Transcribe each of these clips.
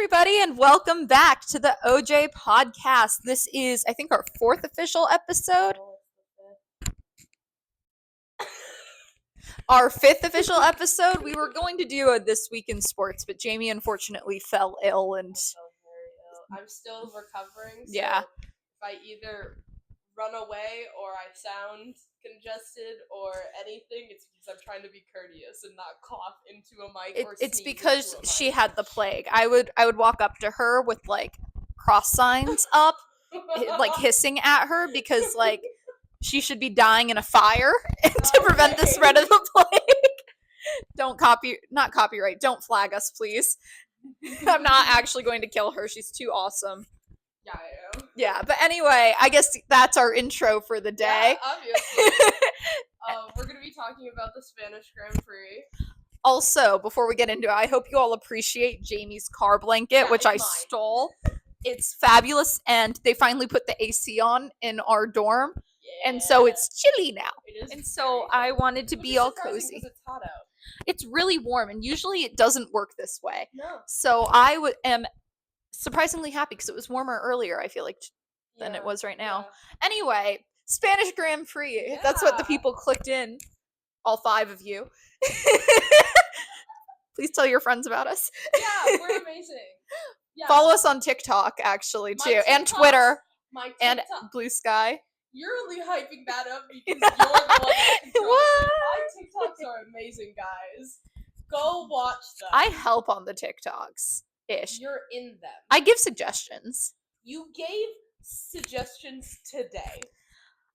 everybody, and welcome back to the OJ podcast. This is, I think, our fourth official episode. Our fifth official episode. We were going to do a This Week in Sports, but Jamie unfortunately fell ill, and I felt very ill. I'm still recovering. So yeah. If I either run away or I sound congested or anything, it's because I'm trying to be courteous and not cough into a mic or It's sneeze because into a she mic. had the plague. I would walk up to her with like cross signs up, like hissing at her because like she should be dying in a fire to prevent the spread of the plague. Not copyright. Don't flag us, please. I'm not actually going to kill her. She's too awesome. Yeah, I am. Yeah, but anyway, I guess that's our intro for the day. Yeah, obviously. We're going to be talking about the Spanish Grand Prix. Also, before we get into it, I hope you all appreciate Jamie's car blanket, which I stole. It's fabulous, and they finally put the AC on in our dorm, and so it's chilly now. It is. And so I wanted to be all cozy. It's hot out. It's really warm, and usually it doesn't work this way. No. So I am surprisingly happy because it was warmer earlier, I feel like, than it was right now. Yeah. Anyway, Spanish Grand Prix. That's what the people clicked in. All 5 of you. Please tell your friends about us. Yeah, we're amazing. Yeah. Follow us on TikTok, actually, too. And Twitter. And Blue Sky. You're only hyping that up because you're the one that controls it. My TikToks are amazing, guys. Go watch them. I help on the TikToks. Ish. You're in them. I give suggestions. You gave suggestions today.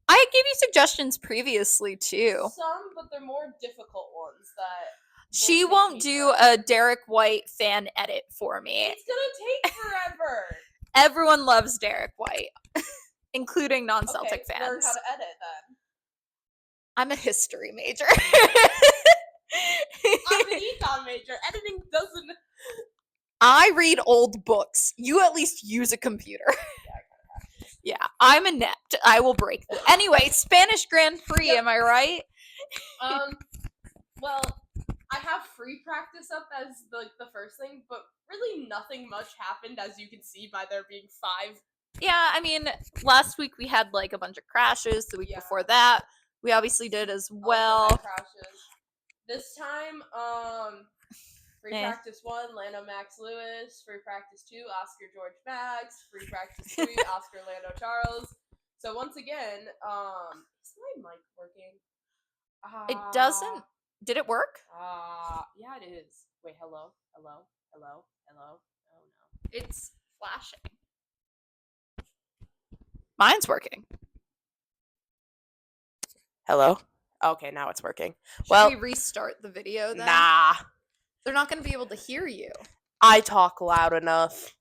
I gave you suggestions previously, too. Some, but they're more difficult ones that... She won't do a Derek White fan edit for me. It's gonna take forever. Everyone loves Derek White, including non-Celtic fans. Learn how to edit then. I'm a history major. I'm an econ major. Editing doesn't... I read old books. You at least use a computer. Yeah, I'm inept. I will break this. Anyway, Spanish Grand Prix, am I right? Well, I have free practice up as the first thing, but really nothing much happened, as you can see by there being 5. Yeah, I mean, last week we had like a bunch of crashes. The week before that, we obviously did as well. Crashes. This time, free practice 1, Lando Max Lewis. Free practice 2, Oscar George Max. Free practice 3, Oscar Lando Charles. So once again, is my mic working? It doesn't. Did it work? Yeah, it is. Wait, hello? Oh, no. It's flashing. Mine's working. Hello? Okay, now it's working. Should we restart the video then? Nah. They're not going to be able to hear you. I talk loud enough.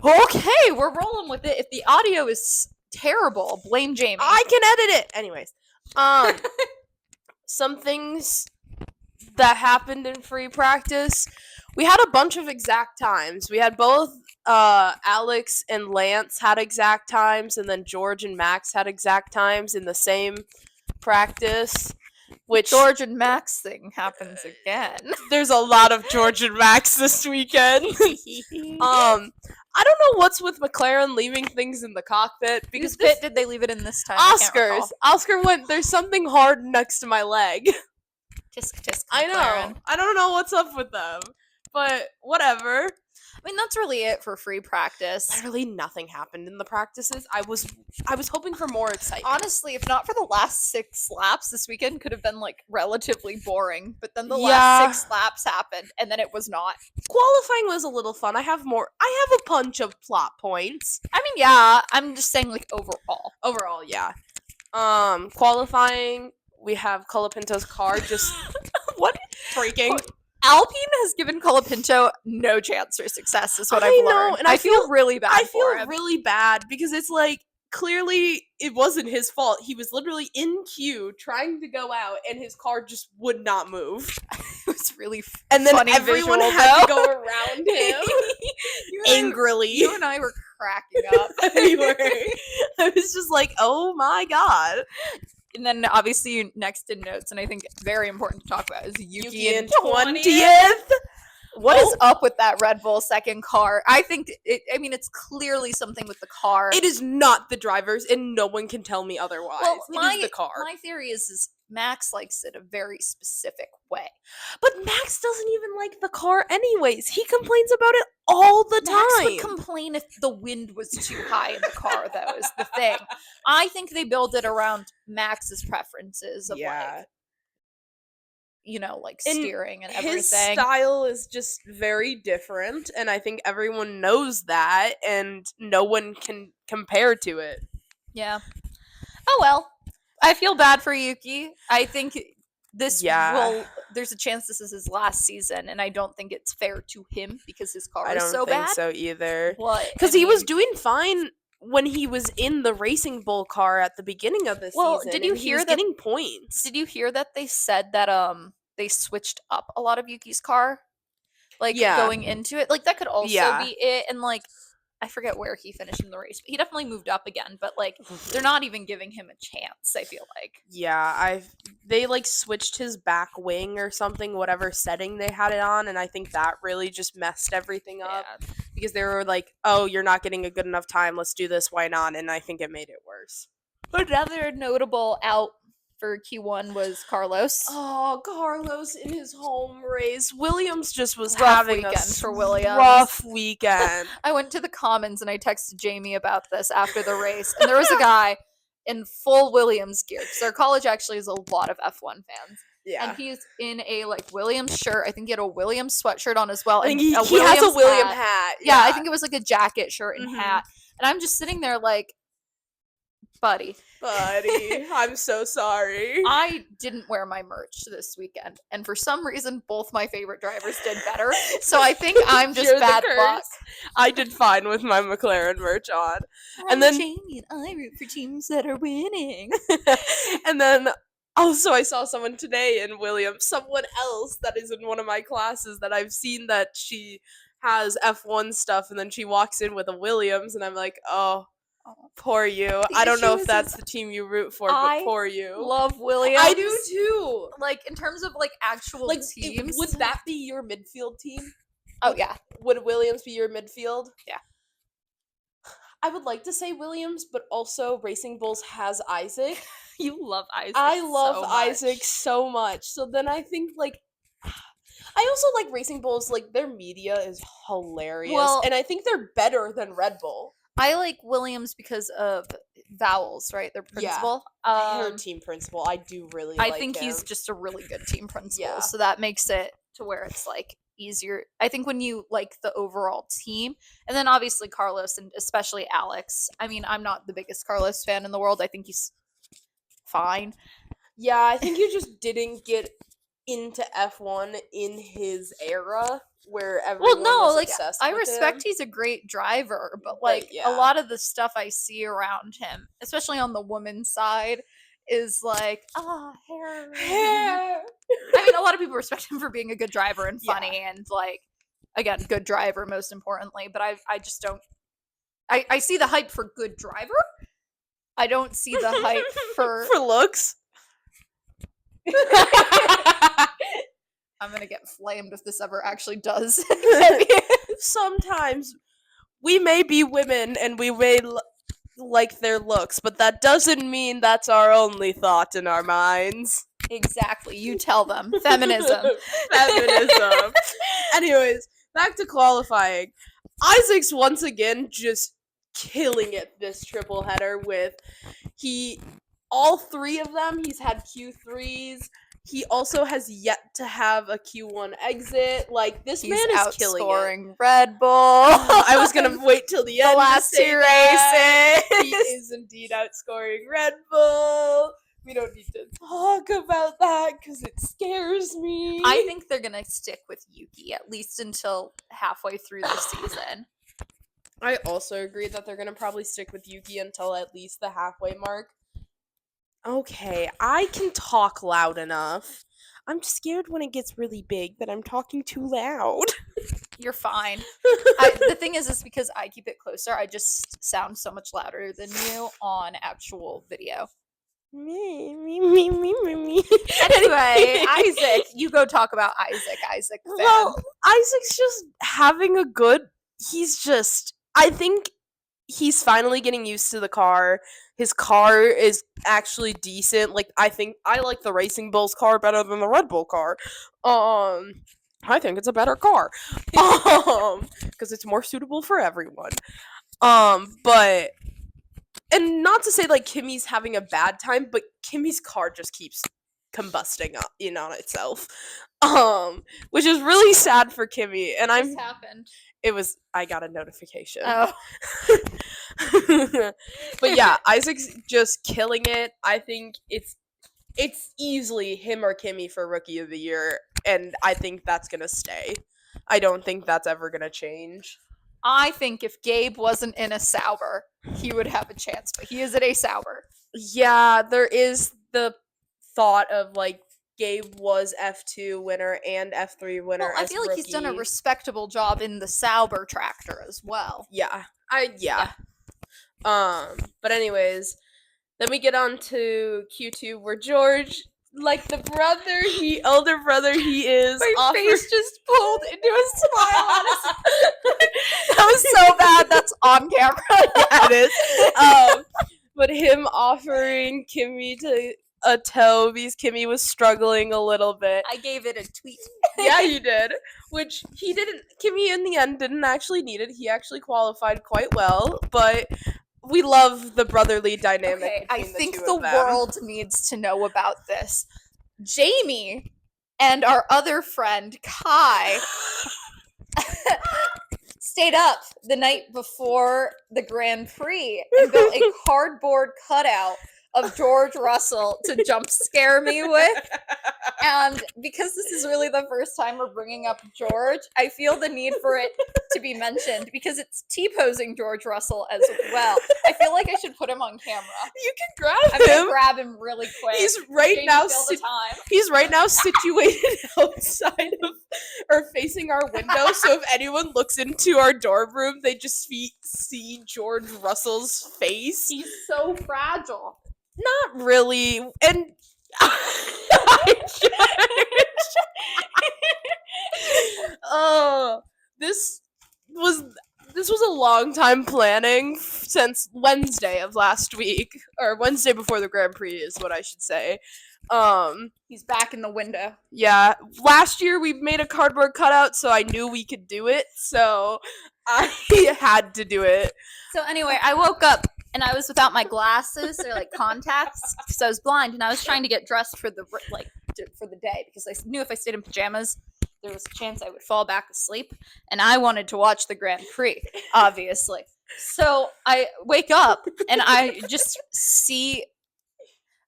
Okay, we're rolling with it. If the audio is terrible, blame Jamie. I can edit it! Anyways. Some things that happened in free practice. We had a bunch of exact times. We had both Alex and Lance had exact times, and then George and Max had exact times in the same practice. Which George and Max thing happens again. There's a lot of George and Max this weekend. I don't know what's with McLaren leaving things in the cockpit. Because Whose pit did they leave it in this time? Oscar's. Oscar went, there's something hard next to my leg. Tisk, tisk, I know. McLaren. I don't know what's up with them. But whatever. I mean, that's really it for free practice. Literally nothing happened in the practices. I was hoping for more excitement. Honestly, if not for the last 6 laps, this weekend could have been like relatively boring. But then the last 6 laps happened, and then it was not. Qualifying was a little fun. I have a bunch of plot points. I mean, yeah, I'm just saying like overall. Overall, yeah. Qualifying, we have Colapinto's car just what breaking. Alpine has given Colapinto no chance for success, is what I've learned. I know, and I feel really bad for him. Really bad because it's like, clearly it wasn't his fault. He was literally in queue trying to go out, and his car just would not move. It was really and then funny everyone visual, had to go around him angrily. You and I were cracking up. We were. I was just like, oh my god. And then obviously next in notes, and I think very important to talk about, is Yuki in 20th. What is up with that Red Bull second car? I think it's clearly something with the car. It is not the drivers, and no one can tell me otherwise. Well, it is the car. My theory is Max likes it a very specific way. But Max doesn't even like the car anyways. He complains about it all the time. Max would complain if the wind was too high in the car, though, is the thing. I think they build it around Max's preferences of steering and everything. His style is just very different, and I think everyone knows that, and no one can compare to it. Yeah. Oh well. I feel bad for Yuki. I think there's a chance this is his last season, and I don't think it's fair to him because his car is so bad. I don't think so either. Because he was doing fine when he was in the Racing Bull car at the beginning of the season. Did you hear that? Getting points. Did you hear that they said that they switched up a lot of Yuki's car, going into it? Like that could also be it, and I forget where he finished in the race, but he definitely moved up again. But they're not even giving him a chance, I feel like. Yeah, they switched his back wing or something, whatever setting they had it on, and I think that really just messed everything up because they were like, "Oh, you're not getting a good enough time. Let's do this. Why not?" And I think it made it worse. Another notable out for Q1 was Carlos. Oh, Carlos in his home race. Williams just was having a for Williams. rough weekend. I went to the Commons and I texted Jamie about this after the race, and there was a guy in full Williams gear because our college actually has a lot of F1 fans. Yeah. And he's in a Williams shirt. I think he had a Williams sweatshirt on as well. I think he has a Williams hat. Yeah, I think it was a jacket, shirt, and hat. And I'm just sitting there buddy, I'm so sorry. I didn't wear my merch this weekend, and for some reason both my favorite drivers did better, so I think I'm just bad luck. I did fine with my McLaren merch on. And then Jamie and I root for teams that are winning. And then also I saw someone today in Williams, someone else that is in one of my classes that I've seen that she has F1 stuff, and then she walks in with a Williams, and I'm like, oh, poor you. I don't know if that's the team you root for, but poor you. Love Williams. I do too. In terms of actual teams, would that be your midfield team? Oh yeah. Would Williams be your midfield? Yeah. I would like to say Williams, but also Racing Bulls has Isaac. You love Isaac. I love Isaac so much. So then I think I also like Racing Bulls. Their media is hilarious, and I think they're better than Red Bull. I like Williams because of Vowels, right? Their principal. Her team principal. I do really like him. I think he's just a really good team principal. So that makes it to where it's easier. I think when you like the overall team, and then obviously Carlos and especially Alex. I mean, I'm not the biggest Carlos fan in the world. I think he's fine. Yeah, I think you just didn't get into F1 in his era where everyone was obsessed with I respect him. He's a great driver, but a lot of the stuff I see around him, especially on the women's side, is hair. I mean, a lot of people respect him for being a good driver and funny and again, good driver most importantly, but I just don't I see the hype for good driver. I don't see the hype for looks. I'm gonna get flamed if this ever actually does. Sometimes we may be women and we may like their looks, but that doesn't mean that's our only thought in our minds. Exactly. You tell them. Feminism. Anyways, back to qualifying. Isaac's once again just killing it this triple header with all three of them. He's had Q3s. He also has yet to have a Q1 exit. This man is killing it. Outscoring Red Bull. I was gonna wait till the end. The last two races. He is indeed outscoring Red Bull. We don't need to talk about that because it scares me. I think they're gonna stick with Yuki at least until halfway through the season. I also agree that they're gonna probably stick with Yuki until at least the halfway mark. Okay, I can talk loud enough. I'm just scared when it gets really big that I'm talking too loud. You're fine. The thing is because I keep it closer, I just sound so much louder than you on actual video. Me. Anyway, Isaac, you go talk about Isaac. Isaac, fan. Well, Isaac's just having a good. I think he's finally getting used to the car. His car is actually decent. Like, I think I like the Racing Bulls car better than the Red Bull car. I think it's a better car. Because it's more suitable for everyone. But, and not to say like Kimmy's having a bad time, but Kimmy's car just keeps combusting in on itself. Which is really sad for Kimmy. And What happened? I got a notification. Oh. But yeah, Isaac's just killing it. I think it's easily him or Kimmy for Rookie of the Year, and I think that's gonna stay. I don't think that's ever gonna change. I think if Gabe wasn't in a Sauber, he would have a chance, but he is at a Sauber. Yeah, there is the thought of like Gabe was F2 winner and F3 winner. Well, I feel like he's done a respectable job in the Sauber tractor as well. Yeah. But anyways, then we get on to Q2 where George, like the older brother he is. My face just pulled into a smile on his. That was so bad. That's on camera. Yeah, it is. But him offering Kimmy a tow because Kimmy was struggling a little bit. I gave it a tweet. Yeah, you did. Which Kimmy in the end didn't actually need it. He actually qualified quite well, but we love the brotherly dynamic. Okay, I think the world needs to know about this. Jamie and our other friend, Kai, stayed up the night before the Grand Prix and built a cardboard cutout of George Russell to jump scare me with. And because this is really the first time we're bringing up George, I feel the need for it to be mentioned because it's T-posing George Russell as well. I feel like I should put him on camera. You can grab I'm him. gonna grab him really quick. He's right now. He's right now situated outside of or facing our window. So if anyone looks into our dorm room, they just see George Russell's face. He's so fragile. Not really, and this was a long time planning since Wednesday of last week, or Wednesday before the Grand Prix is what I should say. He's back in the window. Yeah, last year we made a cardboard cutout, so I knew we could do it, so I had to do it. So anyway, I woke up and I was without my glasses or like contacts because I was blind, and I was trying to get dressed for the day because I knew if I stayed in pajamas, there was a chance I would fall back asleep, and I wanted to watch the Grand Prix, obviously. So I wake up and I just see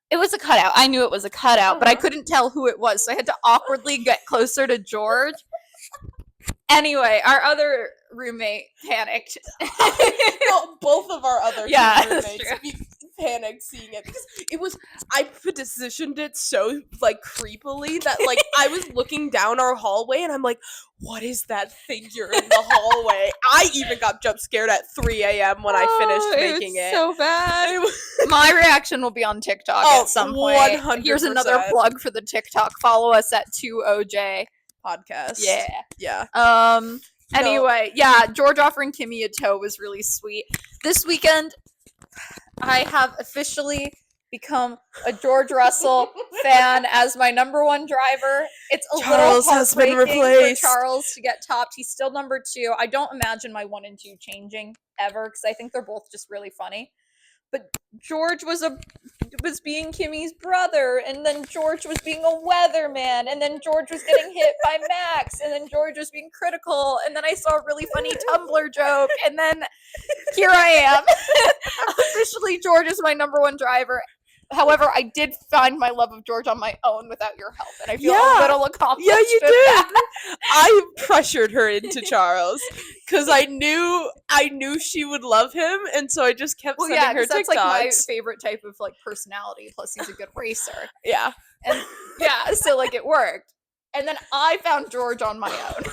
it was a cutout. I knew it was a cutout, but I couldn't tell who it was, so I had to awkwardly get closer to George. Anyway, our other roommate panicked. No, both of our other roommates panicked seeing it because I positioned it so like creepily that like I was looking down our hallway and I'm like, what is that figure in the hallway? I even got jump scared at 3 a.m. when I finished making it. So bad. My reaction will be on TikTok at some point. 100%. Here's another plug for the TikTok. Follow us at 2OJ podcast. Yeah. Anyway, yeah, George offering Kimmy a tow was really sweet. This weekend, I have officially become a George Russell fan as my number one driver. It's a Charles little has been heartbreaking replaced. for Charles to get topped. He's still number 2. I don't imagine my 1 and 2 changing ever because I think they're both just really funny. But George was being Kimmy's brother, and then George was being a weatherman, and then George was getting hit by Max, and then George was being critical, and then I saw a really funny Tumblr joke, and then here I am. Officially, George is my number 1 driver. However, I did find my love of George on my own without your help, and I feel a little accomplished. Yeah, you did. That. I pressured her into Charles because I knew she would love him, and so I just kept sending her TikToks. That's like my favorite type of like personality. Plus, he's a good racer. Yeah, and yeah, so like it worked. And then I found George on my own.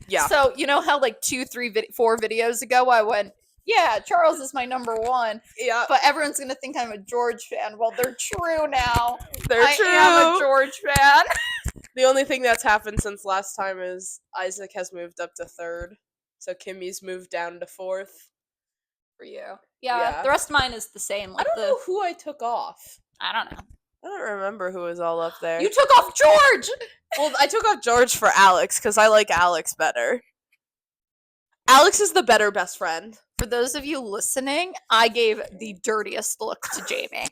Yeah. So you know how like 4 videos ago I went, yeah, Charles is my number one. Yeah, But everyone's gonna think I'm a George fan. Well, they're true now. they're I true. am a George fan. The only thing that's happened since last time is Isaac has moved up to 3rd, so Kimmy's moved down to 4th. For you. Yeah, the rest of mine is the same. I don't know who I took off. I don't know. I don't remember who was all up there. You took off George! Well, I took off George for Alex because I like Alex better. Alex is the better best friend. For those of you listening, I gave the dirtiest look to Jamie.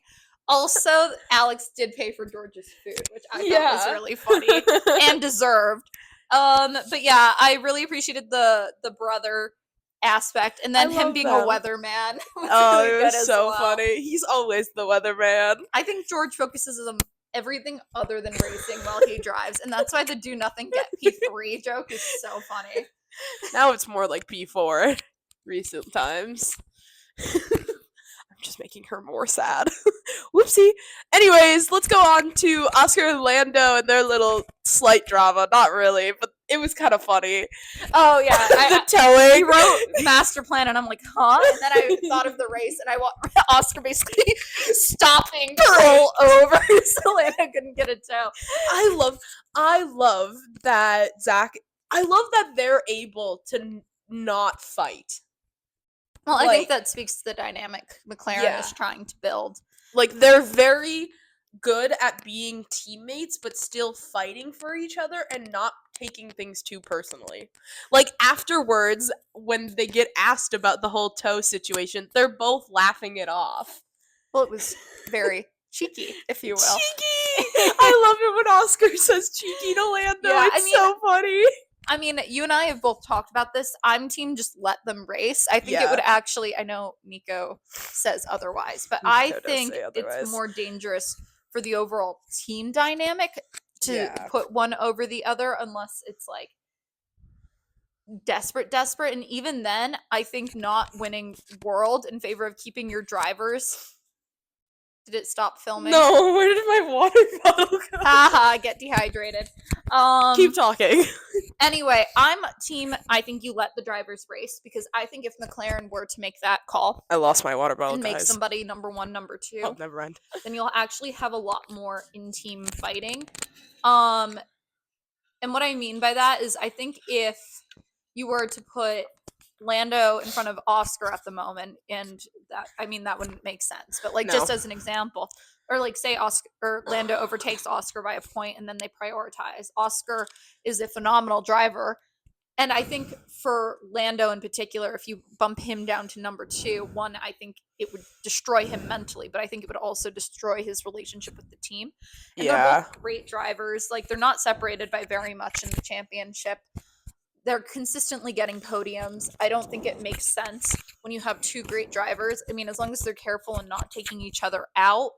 Also, Alex did pay for George's food, which I thought was really funny and deserved. But yeah, I really appreciated the brother aspect, and then him being a weatherman. Oh, really, it was so funny. He's always the weatherman. I think George focuses on everything other than racing while he drives, and that's why the do nothing get P3 joke is so funny. Now it's more like P4 recent times. I'm just making her more sad. Whoopsie. Anyways, let's go on to Oscar and Lando and their little slight drama. Not really, but it was kind of funny. Oh, yeah. The towing. He wrote master plan, and I'm like, huh? And then I thought of the race, and I want Oscar basically stopping to roll over so Lando couldn't get a tow. I love that I love that they're able to not fight. Well, I think that speaks to the dynamic McLaren is trying to build. Like, they're very good at being teammates, but still fighting for each other and not taking things too personally. Like, afterwards, when they get asked about the whole tow situation, they're both laughing it off. Well, it was very cheeky, if you will. Cheeky! I love it when Oscar says cheeky to Lando. Yeah, it's so funny. I mean, you and I have both talked about this. I'm team just let them race. I think it would actually, I know Nico says otherwise, but I think it's more dangerous for the overall team dynamic to put one over the other unless it's like desperate. And even then, I think not winning world in favor of keeping your drivers. Did it stop filming? No, where did my water bottle go? Haha, get dehydrated. Keep talking. Anyway, I'm team, I think you let the drivers race, because I think if McLaren were to make that call. I lost my water bottle, and make somebody number 1, number 2. Oh, never mind. Then you'll actually have a lot more in-team fighting. And what I mean by that is I think if you were to put Lando in front of Oscar at the moment, and that wouldn't make sense, but just as an example, or like say Oscar or Lando overtakes Oscar by a point and then they prioritize. Oscar is a phenomenal driver, and I think for Lando in particular, if you bump him down to number 2, one, I think it would destroy him mentally, but I think it would also destroy his relationship with the team. And they're both great drivers. Like, they're not separated by very much in the championship. They're consistently getting podiums. I don't think it makes sense when you have 2 great drivers. I mean, as long as they're careful and not taking each other out,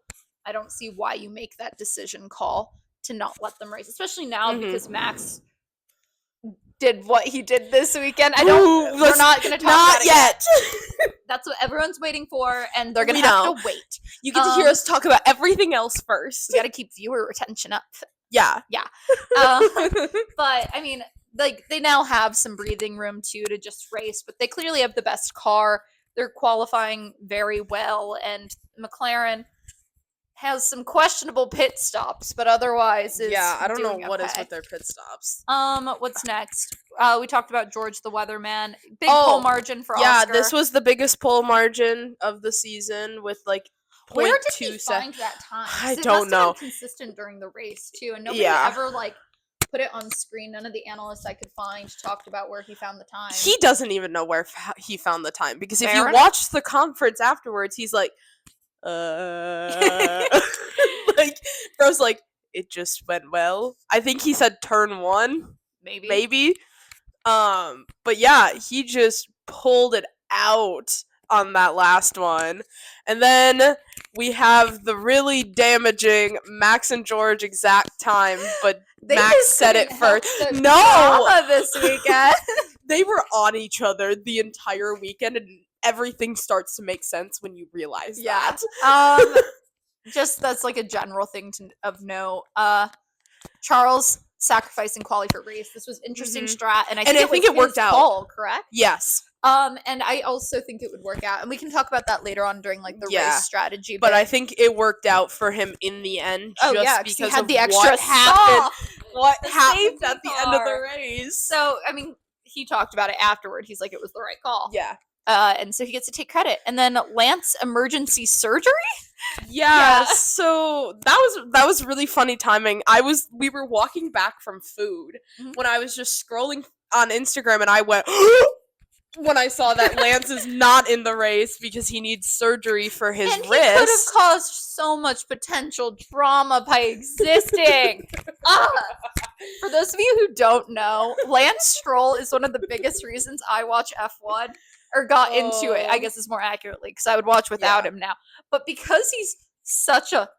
I don't see why you make that decision call to not let them race, especially now because Max did what he did this weekend. We're not going to talk about it yet. That's what everyone's waiting for, and they're going to have to wait. You get to hear us talk about everything else first. You got to keep viewer retention up. Yeah. But, I mean, like, they now have some breathing room too to just race, but they clearly have the best car. They're qualifying very well, and McLaren has some questionable pit stops, but otherwise is I don't know what is okay. with their pit stops. What's next? We talked about George the weatherman. Big pole margin for Oscar. Yeah, this was the biggest pole margin of the season with like 0.2 Where did he find that time? I don't know. It must have been consistent during the race too, and nobody ever like put it on screen. None of the analysts I could find talked about where he found the time. He doesn't even know where he found the time, because if you watch the conference afterwards, he's like, like, bro's like, it just went well. I think he said turn 1, maybe. But yeah, he just pulled it out on that last one. And then we have the really damaging Max and George exact time, but Max said it first. No, this weekend. They were on each other the entire weekend, and everything starts to make sense when you realize that. Just that's like a general thing of note. Charles sacrificing quali for race. This was interesting strat, and I think it worked out. Call, correct? Yes. And I also think it would work out, and we can talk about that later on during like the Yeah. race strategy. But I think it worked out for him in the end. Oh just yeah, because because he had of the extra what happened. What the happened safety at the end of the car. race? So I mean, he talked about it afterward. He's like, it was the right call. Yeah. And so he gets to take credit. And then Lance emergency surgery. Yeah, so that was really funny timing. We were walking back from food when I was just scrolling on Instagram and I went when I saw that Lance is not in the race because he needs surgery for his and wrist. He could have caused so much potential drama by existing. For those of you who don't know, Lance Stroll is one of the biggest reasons I watch F1. Or got into it, I guess is more accurately, because I would watch without him now. But because he's such a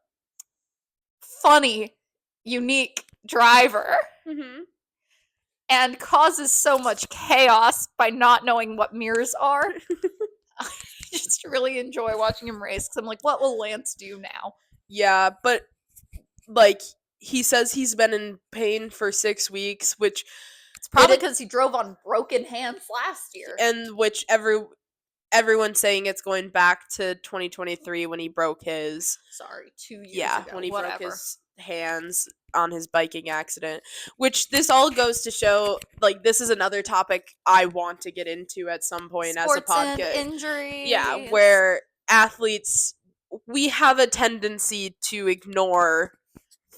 funny, unique driver, and causes so much chaos by not knowing what mirrors are, I just really enjoy watching him race, because I'm like, what will Lance do now? Yeah, but, like, he says he's been in pain for 6 weeks, which... It's probably because he drove on broken hands last year. And which everyone's saying it's going back to 2023 when he broke his... Sorry, 2 years ago. When he broke his hands on his biking accident. Which this all goes to show, like, this is another topic I want to get into at some point Sports as a podcast. And injuries. Yeah, where athletes, we have a tendency to ignore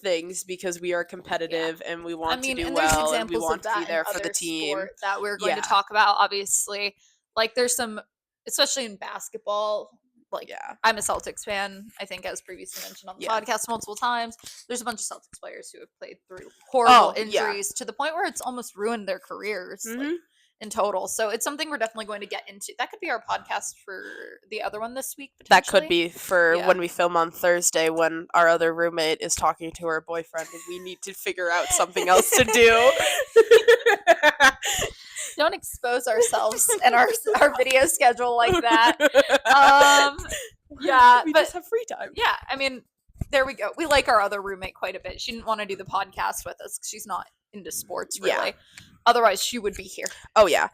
things because we are competitive and we want to do well and we want to be there for the team that we're going to talk about. Obviously, like there's some, especially in basketball, like I'm a Celtics fan, I think, as previously mentioned on the podcast multiple times. There's a bunch of Celtics players who have played through horrible injuries to the point where it's almost ruined their careers like, in total. So it's something we're definitely going to get into. That could be our podcast for the other one this week, That could be for when we film on Thursday when our other roommate is talking to her boyfriend and we need to figure out something else to do. Don't expose ourselves and our video schedule like that. We just have free time. Yeah, I mean, there we go. We like our other roommate quite a bit. She didn't want to do the podcast with us because she's not into sports really. Yeah. Otherwise, she would be here. Oh yeah,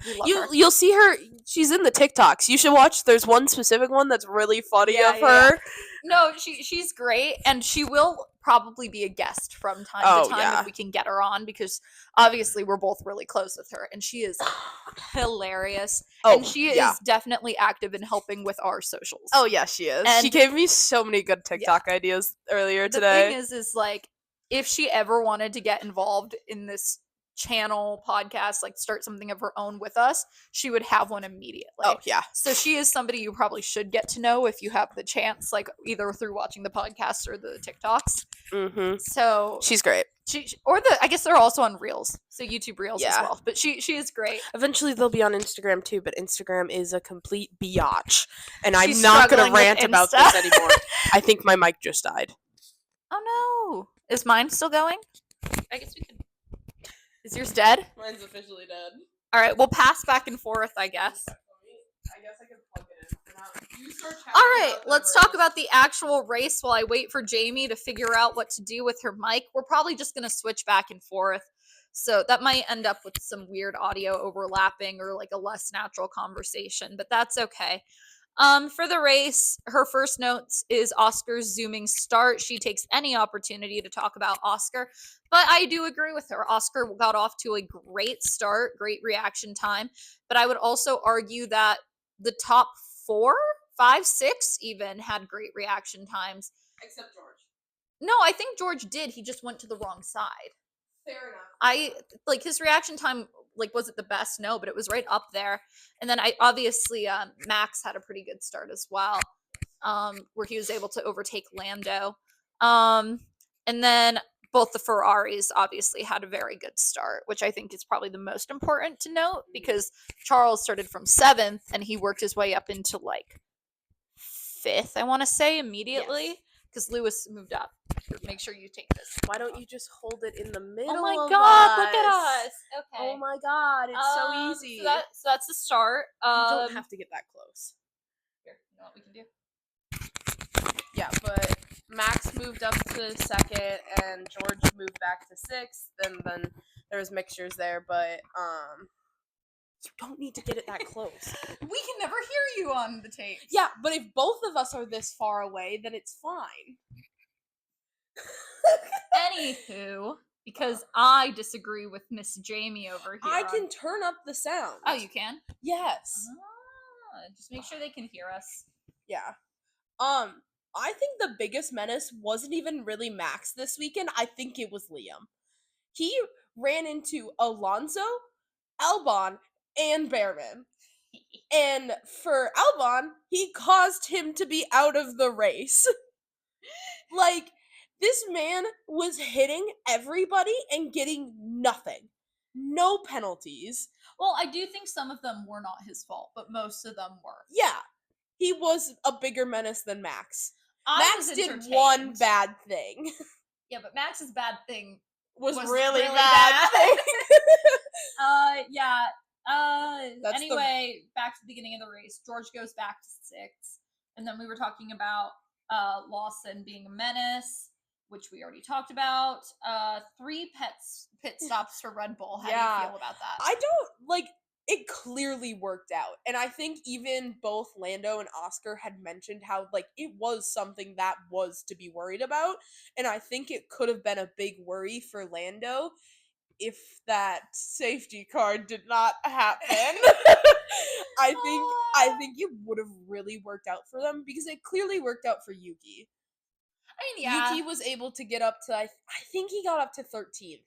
you'll see her. She's in the TikToks. You should watch. There's one specific one that's really funny of her. Yeah. No, she's great, and she will probably be a guest from time to time if we can get her on, because obviously we're both really close with her, and she is hilarious. And she is definitely active in helping with our socials. Oh yeah, she is. And she gave me so many good TikTok ideas earlier today. The thing is like, if she ever wanted to get involved in this channel podcast, like start something of her own with us, she would have one immediately. Oh yeah. So she is somebody you probably should get to know if you have the chance, like either through watching the podcast or the TikToks. So she's great. I guess they're also on Reels, so YouTube Reels as well. But she is great. Eventually they'll be on Instagram too, but Instagram is a complete biatch, and I'm not gonna rant about this anymore. I think my mic just died. Oh no! Is mine still going? I guess we can. Is yours dead? Mine's officially dead. All right, we'll pass back and forth, I guess. I guess I can plug it in. You start chatting. All right, let's talk about the actual race while I wait for Jamie to figure out what to do with her mic. We're probably just going to switch back and forth. So that might end up with some weird audio overlapping or like a less natural conversation, but that's okay. For the race, her first notes is Oscar's zooming start. She takes any opportunity to talk about Oscar, but I do agree with her. Oscar got off to a great start, great reaction time, but I would also argue that the top 4, 5, 6 even had great reaction times. Except George. No, I think George did. He just went to the wrong side. Fair enough. His reaction time, was it the best? No, but it was right up there. And then obviously Max had a pretty good start as well, where he was able to overtake Lando. And then both the Ferraris obviously had a very good start, which I think is probably the most important to note, because Charles started from 7th and he worked his way up into 5th, I want to say, immediately, because Lewis moved up. Make sure you take this. Why don't you just hold it in the middle? Oh my of god, us? Look at us. Okay. Oh my god, it's so easy. So that's the start. You don't have to get that close. Here, you know what we can do? Yeah, but Max moved up to 2nd and George moved back to 6th, and then there was mixtures there, but You don't need to get it that close. We can never hear you on the tape. Yeah, but if both of us are this far away, then it's fine. Anywho, because I disagree with Miss Jamie over here. I can turn up the sound. Oh, you can? Yes. Just make sure they can hear us. Yeah. I think the biggest menace wasn't even really Max this weekend. I think it was Liam. He ran into Alonso, Albon, and Behrman. And for Albon, he caused him to be out of the race. Like, this man was hitting everybody and getting nothing. No penalties. Well, I do think some of them were not his fault, but most of them were. Yeah. He was a bigger menace than Max. Max did one bad thing. Yeah, but Max's bad thing was really bad thing. Yeah. Anyway, back to the beginning of the race. George goes back to 6th. And then we were talking about Lawson being a menace, which we already talked about. 3 pit stops for Red Bull. How do you feel about that? I don't, like, it clearly worked out. And I think even both Lando and Oscar had mentioned how, like, it was something that was to be worried about. And I think it could have been a big worry for Lando if that safety car did not happen. I think it would have really worked out for them because it clearly worked out for Yuki. I mean, yeah. Yuki was able to get up to, I think he got up to 13th.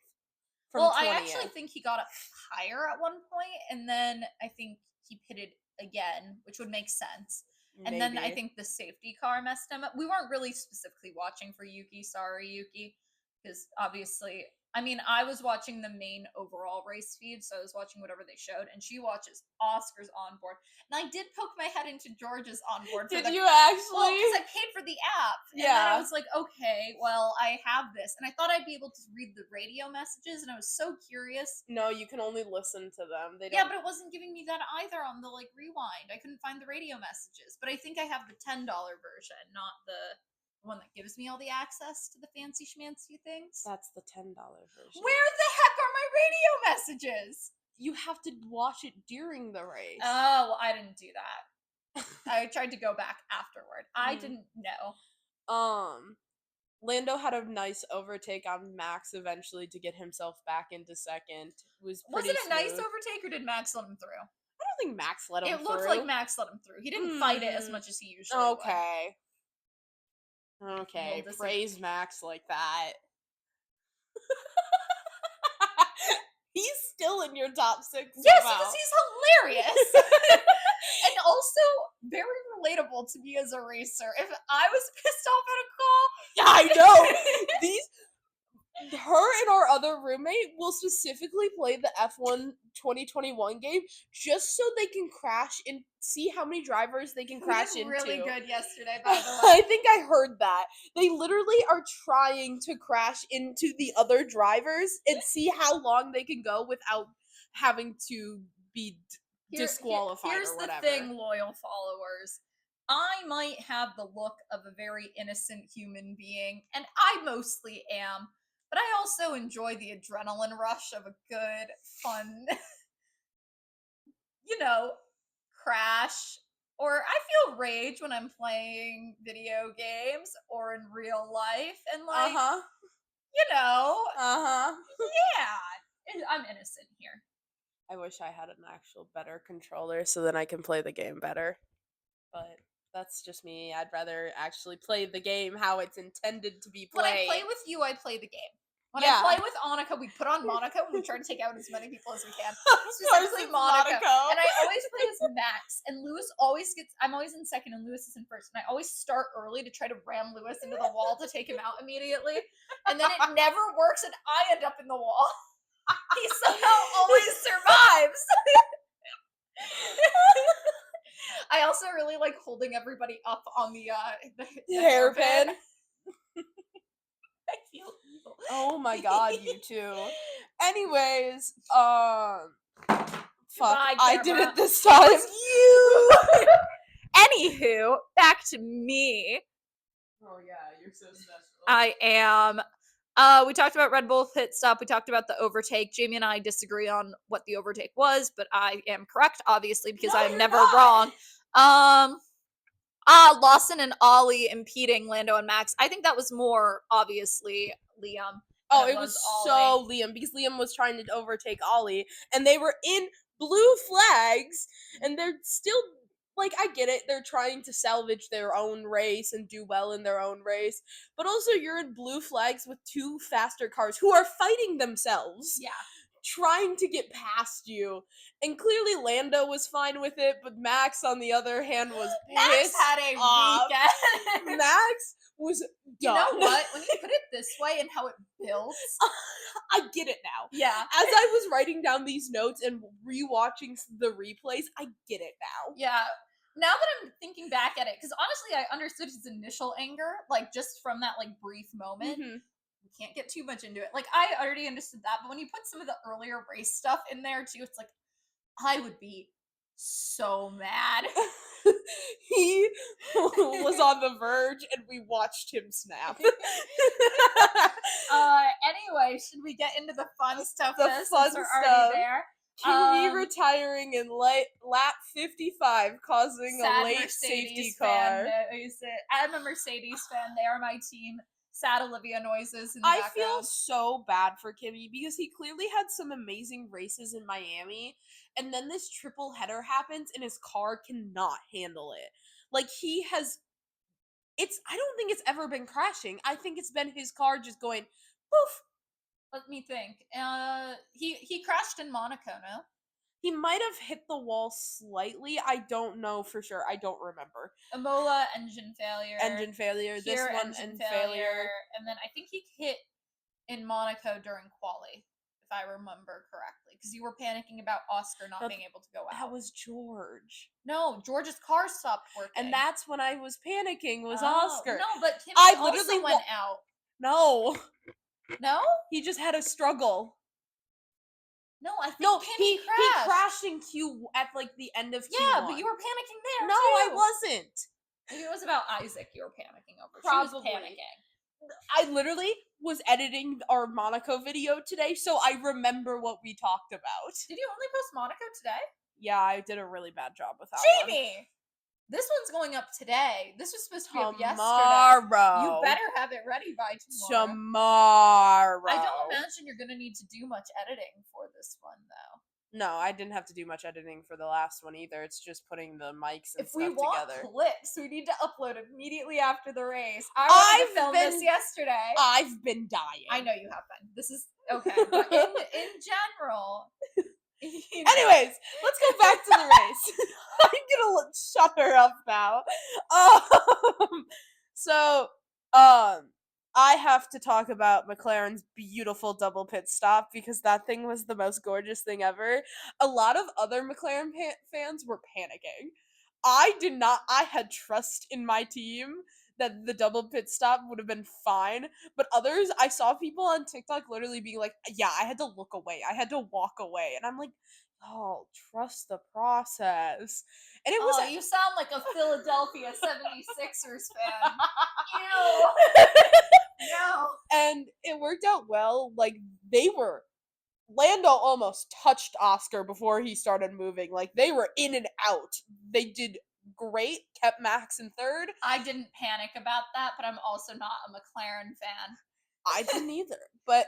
Well, 20th. I actually think he got up higher at one point, and then I think he pitted again, which would make sense. And then I think the safety car messed him up. We weren't really specifically watching for Yuki. Sorry, Yuki. Because obviously, I mean, I was watching the main overall race feed, so I was watching whatever they showed, and she watches Oscar's onboard. And I did poke my head into George's onboard. Did you actually? Well, because I paid for the app. And then I was like, okay, well, I have this. And I thought I'd be able to read the radio messages, and I was so curious. No, you can only listen to them. Yeah, but it wasn't giving me that either on the, like, rewind. I couldn't find the radio messages. But I think I have the $10 version, not the one that gives me all the access to the fancy schmancy things. That's the $10 version. Where the heck are my radio messages? You have to watch it during the race. Oh, well, I didn't do that. I tried to go back afterward. I didn't know. Lando had a nice overtake on Max eventually to get himself back into 2nd. Was it a nice overtake, or did Max let him through? I don't think Max let him through. It looked like Max let him through. He didn't fight it as much as he usually would. Okay, praise Max like that. He's still in your top 6. Yes, because he's hilarious. And also very relatable to me as a racer. If I was pissed off at a call... Yeah, I know! Her and our other roommate will specifically play the F1 2021 game just so they can crash and see how many drivers they can crash into. Really good yesterday, by the way. I think I heard that. They literally are trying to crash into the other drivers and see how long they can go without having to be disqualified or whatever. Here's the thing, loyal followers. I might have the look of a very innocent human being, and I mostly am. But I also enjoy the adrenaline rush of a good, fun, crash. Or I feel rage when I'm playing video games or in real life. And yeah, I'm innocent here. I wish I had an actual better controller so then I can play the game better. But that's just me. I'd rather actually play the game how it's intended to be played. When I play with you, I play the game. When I play with Annika, we put on Monica and we try to take out as many people as we can. Specifically Monica. And I always play as Max. And Lewis always I'm always in 2nd and Lewis is in 1st. And I always start early to try to ram Lewis into the wall to take him out immediately. And then it never works and I end up in the wall. He somehow always survives. I also really like holding everybody up on the hairpin. I feel evil. Oh my god, you too. Anyways, fuck, Bye, I did it this time. It was you! Anywho, back to me. Oh yeah, you're so special. I am We talked about Red Bull pit stop. We talked about the overtake. Jamie and I disagree on what the overtake was, but I am correct, obviously, because No, I am you're never not. wrong. Lawson and Ollie impeding Lando and Max. I think that was more obviously Liam. Oh, than it was Ollie. so Liam, because Liam was trying to overtake Ollie, and they were in blue flags, and they're still, like, I get it, they're trying to salvage their own race and do well in their own race, but also you're in blue flags with two faster cars who are fighting themselves. Yeah. Trying to get past you, and clearly Lando was fine with it, but Max, on the other hand, was Max pissed had a off. weekend. Max was done. You know what? When you put it this way and how it builds, I get it now. yeah. As I was writing down these notes and rewatching the replays, I get it now. Yeah. Now that I'm thinking back at it, because honestly, I understood his initial anger, like just from that like brief moment. Mm-hmm. We can't get too much into it. Like I already understood that, but when you put some of the earlier race stuff in there too, it's like I would be so mad. He was on the verge, and we watched him snap. Anyway, should we get into the fun stuff? The fun since we're stuff. already there. Kimi retiring in lap 55, causing Sad a late Mercedes safety fan car. I'm a Mercedes fan. They are my team. Sad Olivia noises in the I background. feel so bad for Kimi because he clearly had some amazing races in Miami, and then this triple header happens and his car cannot handle it. Like, I don't think it's ever been crashing. I think it's been his car just going poof. Let me think. He crashed in Monaco, no? He might have hit the wall slightly. I don't know for sure. I don't remember. Imola, engine failure. This Here, one, engine failure. And then I think he hit in Monaco during quali, if I remember correctly. Because you were panicking about Oscar not being able to go out. That was George. No, George's car stopped working. And that's when I was panicking, was Oscar. No, but Kimi I also literally went out. No. No? He just had a struggle. No, I think Kimi crashed. He crashed in Q at like the end of Q1. Yeah, but you were panicking there. No, too. I wasn't. Maybe it was about Isaac you were panicking over. Probably. She was panicking. I literally was editing our Monaco video today, so I remember what we talked about. Did you only post Monaco today? Yeah, I did a really bad job with that Jamie! one. This one's going up today. This was supposed to be up yesterday. Tomorrow. You better have it ready by tomorrow. Tomorrow. I don't imagine you're going to need to do much editing for this one, though. No, I didn't have to do much editing for the last one either. It's just putting the mics and if stuff we want together. Clips, we need to upload immediately after the race. I wanted to film this yesterday. I've been dying. I know you have been. This is okay. But in general. Anyways, let's go back to the race. I'm gonna shut her up now. I have to talk about McLaren's beautiful double pit stop because that thing was the most gorgeous thing ever. A lot of other McLaren fans were panicking. I did not. I had trust in my team that the double pit stop would have been fine, but others, I saw people on TikTok literally being like, yeah, I had to look away. I had to walk away. And I'm like, oh, trust the process. And it was you sound like a Philadelphia 76ers fan. Ew. No. And it worked out well. Like, Lando almost touched Oscar before he started moving. Like, they were in and out. They did great, kept Max in third. I didn't panic about that, but I'm also not a McLaren fan. I didn't either.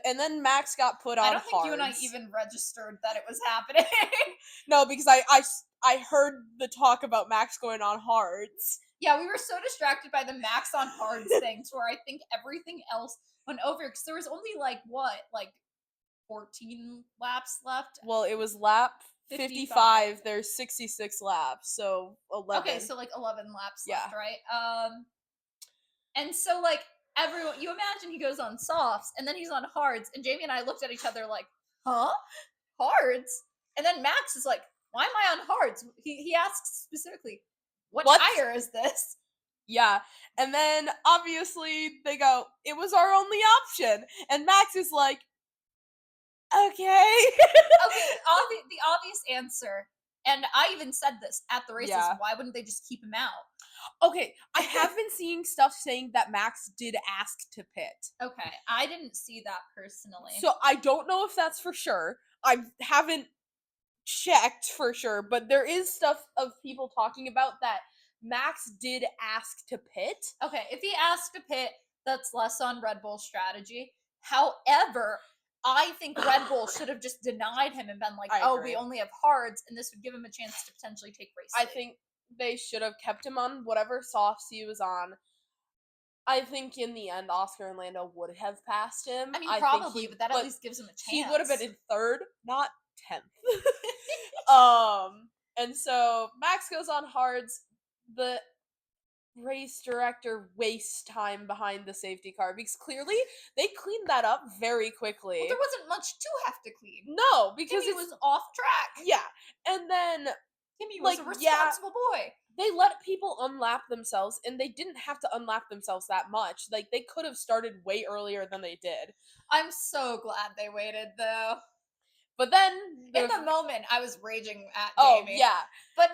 And then Max got put on I don't think hards. you and I even registered that it was happening. No, because I heard the talk about Max going on hards. Yeah, we were so distracted by the Max on hards thing to where I think everything else went over because there was only like 14 laps left. Well, it was lap 55. There's 66 laps, so 11. Okay, so like 11 laps left, right? And so like everyone, you imagine he goes on softs and then he's on hards, and Jamie and I looked at each other like, huh? Hards? And then Max is like, why am I on hards? He asks specifically, what tire is this? Yeah, and then obviously they go, it was our only option, and Max is like, okay. Okay, the obvious answer And I even said this at the races. Yeah. Why wouldn't they just keep him out? Okay, I have been seeing stuff saying that Max did ask to pit. Okay, I didn't see that personally. So I don't know if that's for sure. I haven't checked for sure, but there is stuff of people talking about that Max did ask to pit. Okay, if he asked to pit, that's less on Red Bull's strategy. However, I think Red Bull should have just denied him and been like, I "Oh, agree. we only have hards," and this would give him a chance to potentially take race. I lead. think they should have kept him on whatever softs he was on. I think in the end, Oscar and Lando would have passed him. I mean, think probably, but that at least gives him a chance. He would have been in third, not 10th. And so Max goes on hards. The race director wastes time behind the safety car because clearly they cleaned that up very quickly. Well, there wasn't much to have to clean. No, because Timmy was off track. Yeah, and then Timmy was a responsible boy. They let people unlap themselves, and they didn't have to unlap themselves that much. Like, they could have started way earlier than they did. I'm so glad they waited, though. But then... in the moment, I was raging at Jamie. Oh, yeah. But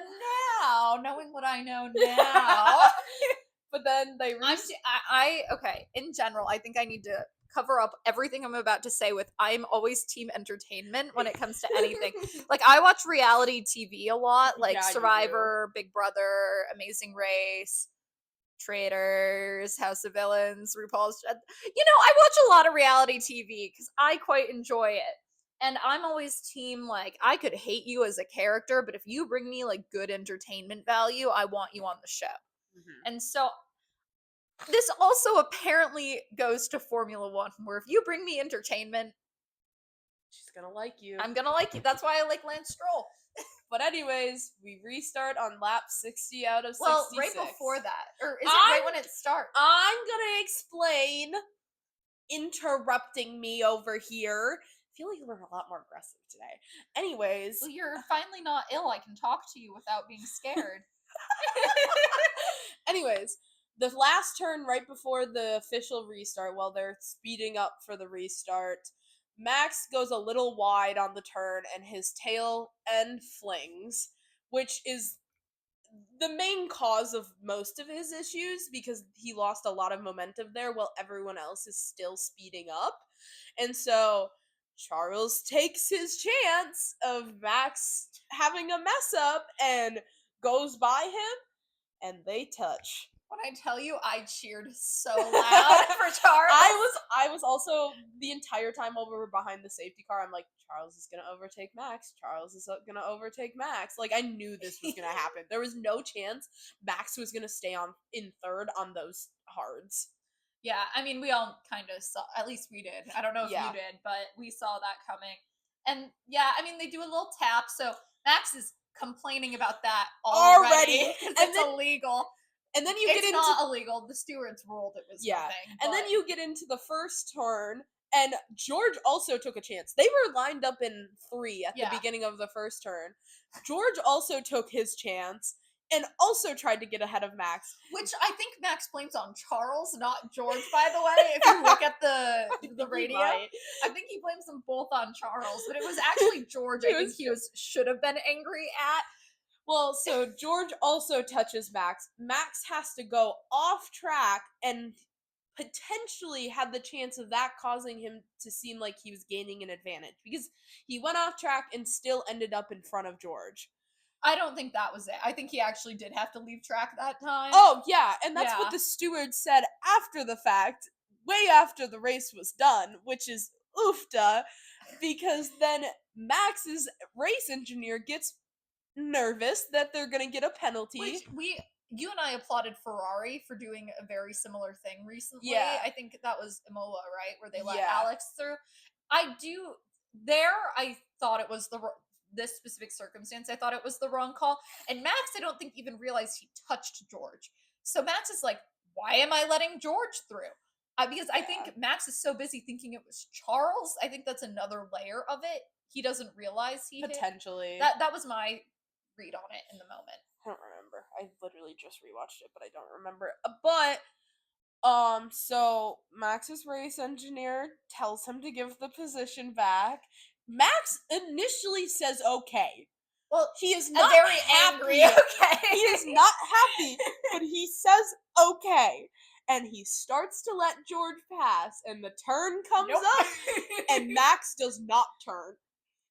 now, knowing what I know now... but then they... okay, in general, I think I need to cover up everything I'm about to say with I'm always team entertainment when it comes to anything. Like, I watch reality TV a lot, like Survivor, Big Brother, Amazing Race, Traitors, House of Villains, RuPaul's... I watch a lot of reality TV because I quite enjoy it. And I'm always team, like, I could hate you as a character, but if you bring me, like, good entertainment value, I want you on the show. Mm-hmm. And so, this also apparently goes to Formula One, where if you bring me entertainment... she's gonna like you. I'm gonna like you. That's why I like Lance Stroll. But anyways, we restart on lap 60 out of 66. Well, right before that. Or is it right when it starts? I'm gonna explain. Interrupting me over here. I feel like we're a lot more aggressive today. Anyways. Well, you're finally not ill. I can talk to you without being scared. Anyways, the last turn right before the official restart, while they're speeding up for the restart, Max goes a little wide on the turn and his tail end flings, which is the main cause of most of his issues because he lost a lot of momentum there while everyone else is still speeding up. And so Charles takes his chance of Max having a mess up and goes by him, and they touch. When I tell you, I cheered so loud for Charles. I was also the entire time over behind the safety car. I'm like, Charles is gonna overtake Max. Charles is gonna overtake Max. Like, I knew this was gonna happen. There was no chance Max was gonna stay in third on those hards. Yeah, I mean, we all kind of saw, at least we did. I don't know if you did, but we saw that coming. And yeah, I mean, they do a little tap, so Max is complaining about that already. And it's illegal. And then it's not illegal. The stewards ruled it was nothing. And then you get into the first turn, and George also took a chance. They were lined up in 3 at the beginning of the first turn. George also took his chance and also tried to get ahead of Max. Which I think Max blames on Charles, not George, by the way. If you look at the radio, I think he blames them both on Charles. But it was actually George I think he should have been angry at. Well, so George also touches Max. Max has to go off track and potentially had the chance of that causing him to seem like he was gaining an advantage because he went off track and still ended up in front of George. I don't think that was it. I think he actually did have to leave track that time. Oh, yeah, and that's what the steward said after the fact, way after the race was done, which is oofta, because then Max's race engineer gets nervous that they're gonna get a penalty. Which you and I applauded Ferrari for doing a very similar thing recently. Yeah. I think that was Imola, right? Where they let Alex through. I thought it was this specific circumstance, I thought it was the wrong call. And Max, I don't think even realized he touched George. So Max is like, why am I letting George through? Because I think Max is so busy thinking it was Charles. I think that's another layer of it. He doesn't realize he potentially hit. That was my read on it in the moment. I don't remember. I literally just rewatched it, but I don't remember. But so Max's race engineer tells him to give the position back. Max initially says okay. Well, He is not very happy. angry. Okay. He is not happy, but he says okay. And he starts to let George pass, and the turn comes up, and Max does not turn,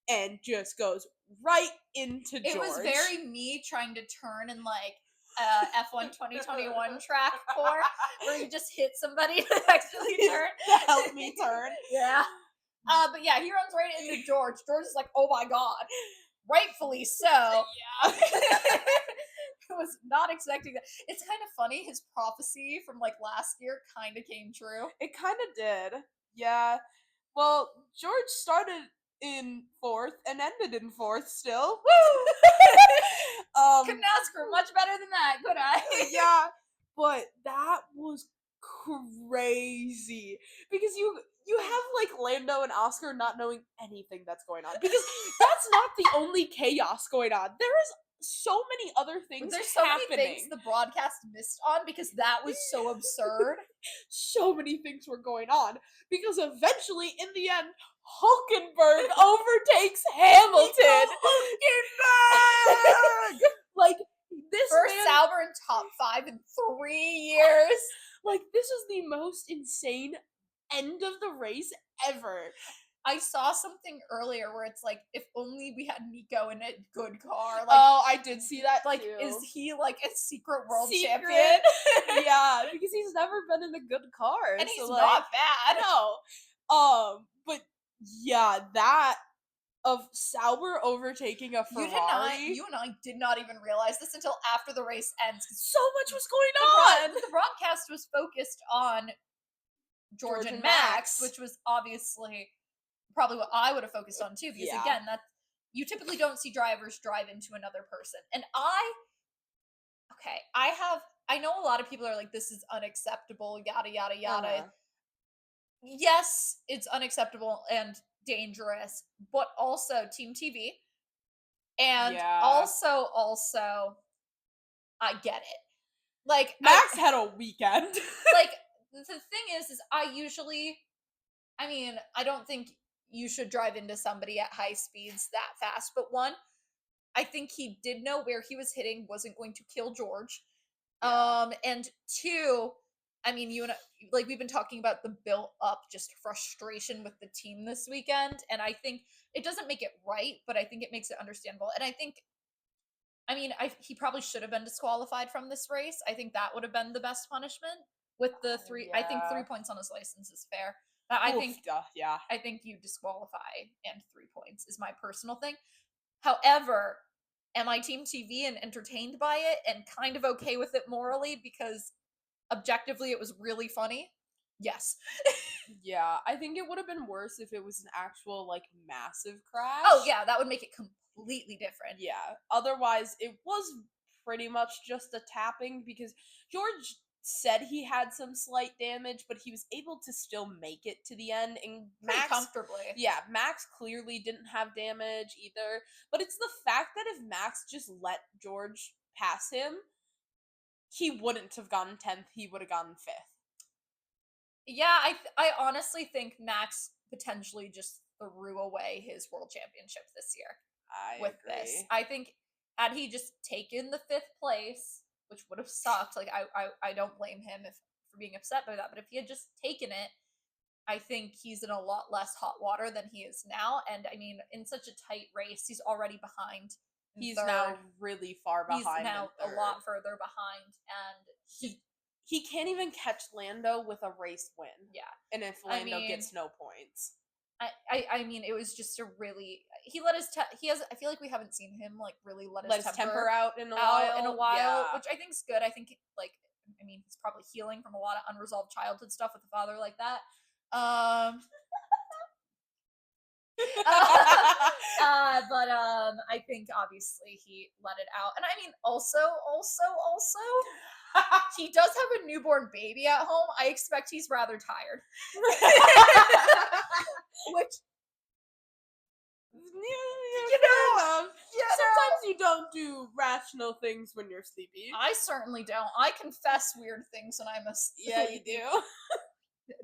and just goes right into George. It was very me trying to turn in like F1 2021 track core, where you just hit somebody to actually turn. To help me turn. Yeah. But yeah, he runs right into George. George is like, oh my god. Rightfully so. Yeah. I was not expecting that. It's kind of funny. His prophecy from like last year kind of came true. It kind of did. Yeah. Well, George started in 4th and ended in 4th still. Woo! Couldn't ask for much better than that, could I? Yeah. But that was crazy. Because you have like Lando and Oscar not knowing anything that's going on. Because that's not the only chaos going on. There is so many other things There's so happening. many things the broadcast missed on because that was so absurd. So many things were going on. Because eventually, in the end, Hulkenberg overtakes Hamilton. Hulkenberg! Like, this First man, Sauber in top 5 in 3 years. like, this is the most insane end of the race ever. I saw something earlier where it's like, if only we had Nico in a good car. Like, Oh, I did see that like, too. is he like a secret world Secret? champion? Yeah, because he's never been in a good car. And so, he's like, not bad. No. But yeah, that of Sauber overtaking a Ferrari. You and I did not even realize this until after the race ends. So much was going on. The broadcast was focused on George and Max, which was obviously probably what I would have focused on too, because again, that you typically don't see drivers drive into another person. And I know a lot of people are like, this is unacceptable, yada yada yada. Uh-huh. Yes, it's unacceptable and dangerous, but also Team TV. And also I get it. Like, Max had a weekend. Like, the thing is I don't think you should drive into somebody at high speeds that fast. But one, I think he did know where he was hitting wasn't going to kill George. Yeah. And two, I mean, you and I, like, we've been talking about the built up just frustration with the team this weekend, and I think it doesn't make it right, but I think it makes it understandable. And I think, he probably should have been disqualified from this race. I think that would have been the best punishment with the 3. I think 3 points on his license is fair. I think you disqualify and 3 points is my personal thing. However, am I Team TV and entertained by it and kind of okay with it morally because objectively it was really funny? Yes. Yeah, I think it would have been worse if it was an actual, like, massive crash. Oh yeah, that would make it completely different. Yeah. Otherwise, it was pretty much just a tapping because George said he had some slight damage, but he was able to still make it to the end. And Pretty Max, comfortably. Yeah, Max clearly didn't have damage either. But it's the fact that if Max just let George pass him, he wouldn't have gotten 10th. He would have gotten 5th. Yeah, I honestly think Max potentially just threw away his world championship this year. I with agree. this. I think had he just taken the 5th place, which would have sucked, like I don't blame him for being upset by that, but if he had just taken it, I think he's in a lot less hot water than he is now. And I mean, in such a tight race, he's already behind. He's now really far behind. He's now a lot further behind, and he can't even catch Lando with a race win. Yeah. And if Lando gets no points. I mean, it was just a really, he let his I feel like we haven't seen him like really let his temper out in a while, yeah. Which I think's good. I think, like, I mean, he's probably healing from a lot of unresolved childhood stuff with a father like that. But I think obviously he let it out, and I mean, also, he does have a newborn baby at home. I expect he's rather tired. Which, sometimes you don't do rational things when you're sleepy. I certainly don't. I confess weird things when I'm asleep. Yeah, you do.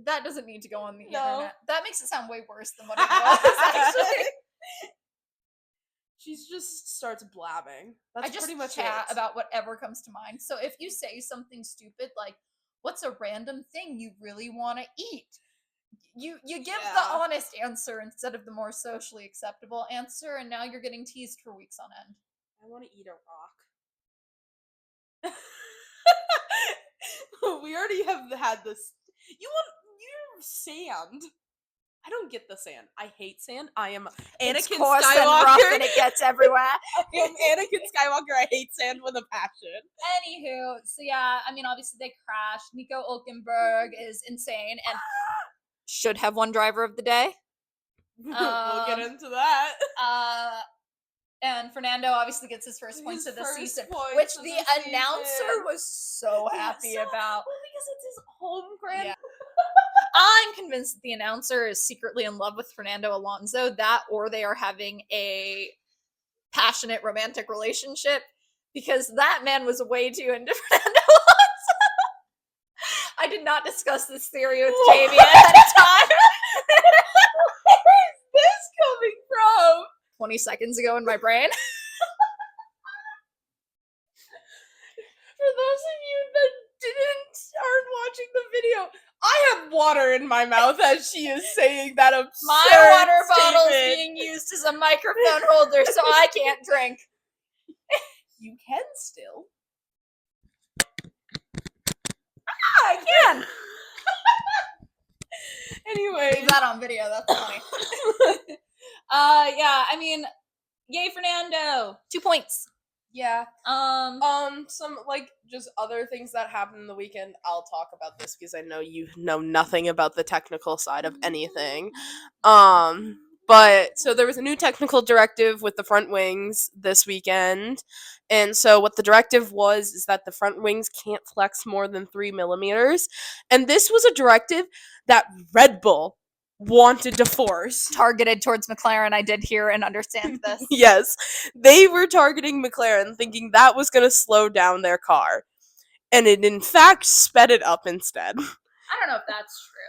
That doesn't need to go on the internet. That makes it sound way worse than what it was, actually. She just starts blabbing. That's I just pretty much chat it. about whatever comes to mind. So if you say something stupid like, "What's a random thing you really want to eat?" You give the Yeah. honest answer instead of the more socially acceptable answer, and now you're getting teased for weeks on end. I want to eat a rock. We already have had this. You sand. I don't get the sand. I hate sand. I am It's Anakin coarse and Skywalker. rough and it gets everywhere. I am Anakin Skywalker. I hate sand with a passion. Anywho, so yeah, I mean, obviously they crashed. Nico Hulkenberg is insane and should have won driver of the day. We'll get into that. And Fernando obviously gets his first points of the season, which the announcer was so happy about. Well, because it's his home Grand Yeah. I'm convinced that the announcer is secretly in love with Fernando Alonso, that or they are having a passionate romantic relationship, because that man was way too into Fernando Alonso. I did not discuss this theory with Jamie ahead of time. Where is this coming from? 20 seconds ago in my brain. For those of you that aren't watching the video, I have water in my mouth as she is saying that absurd My water bottle's statement. being used as a microphone holder, so I can't drink. You can still. I can. Anyway, Leave that on video. That's funny. Yeah. I mean, yay, Fernando. 2 points. yeah. Some like just other things that happened in the weekend. I'll talk about this because I know you know nothing about the technical side of anything. But so there was a new technical directive with the front wings this weekend. And so what the directive was is that the front wings can't flex more than 3 millimeters. And this was a directive that Red Bull wanted to force. targeted towards McLaren. I did hear and understand this. Yes, they were targeting McLaren thinking that was going to slow down their car. And it in fact sped it up instead. I don't know if that's true.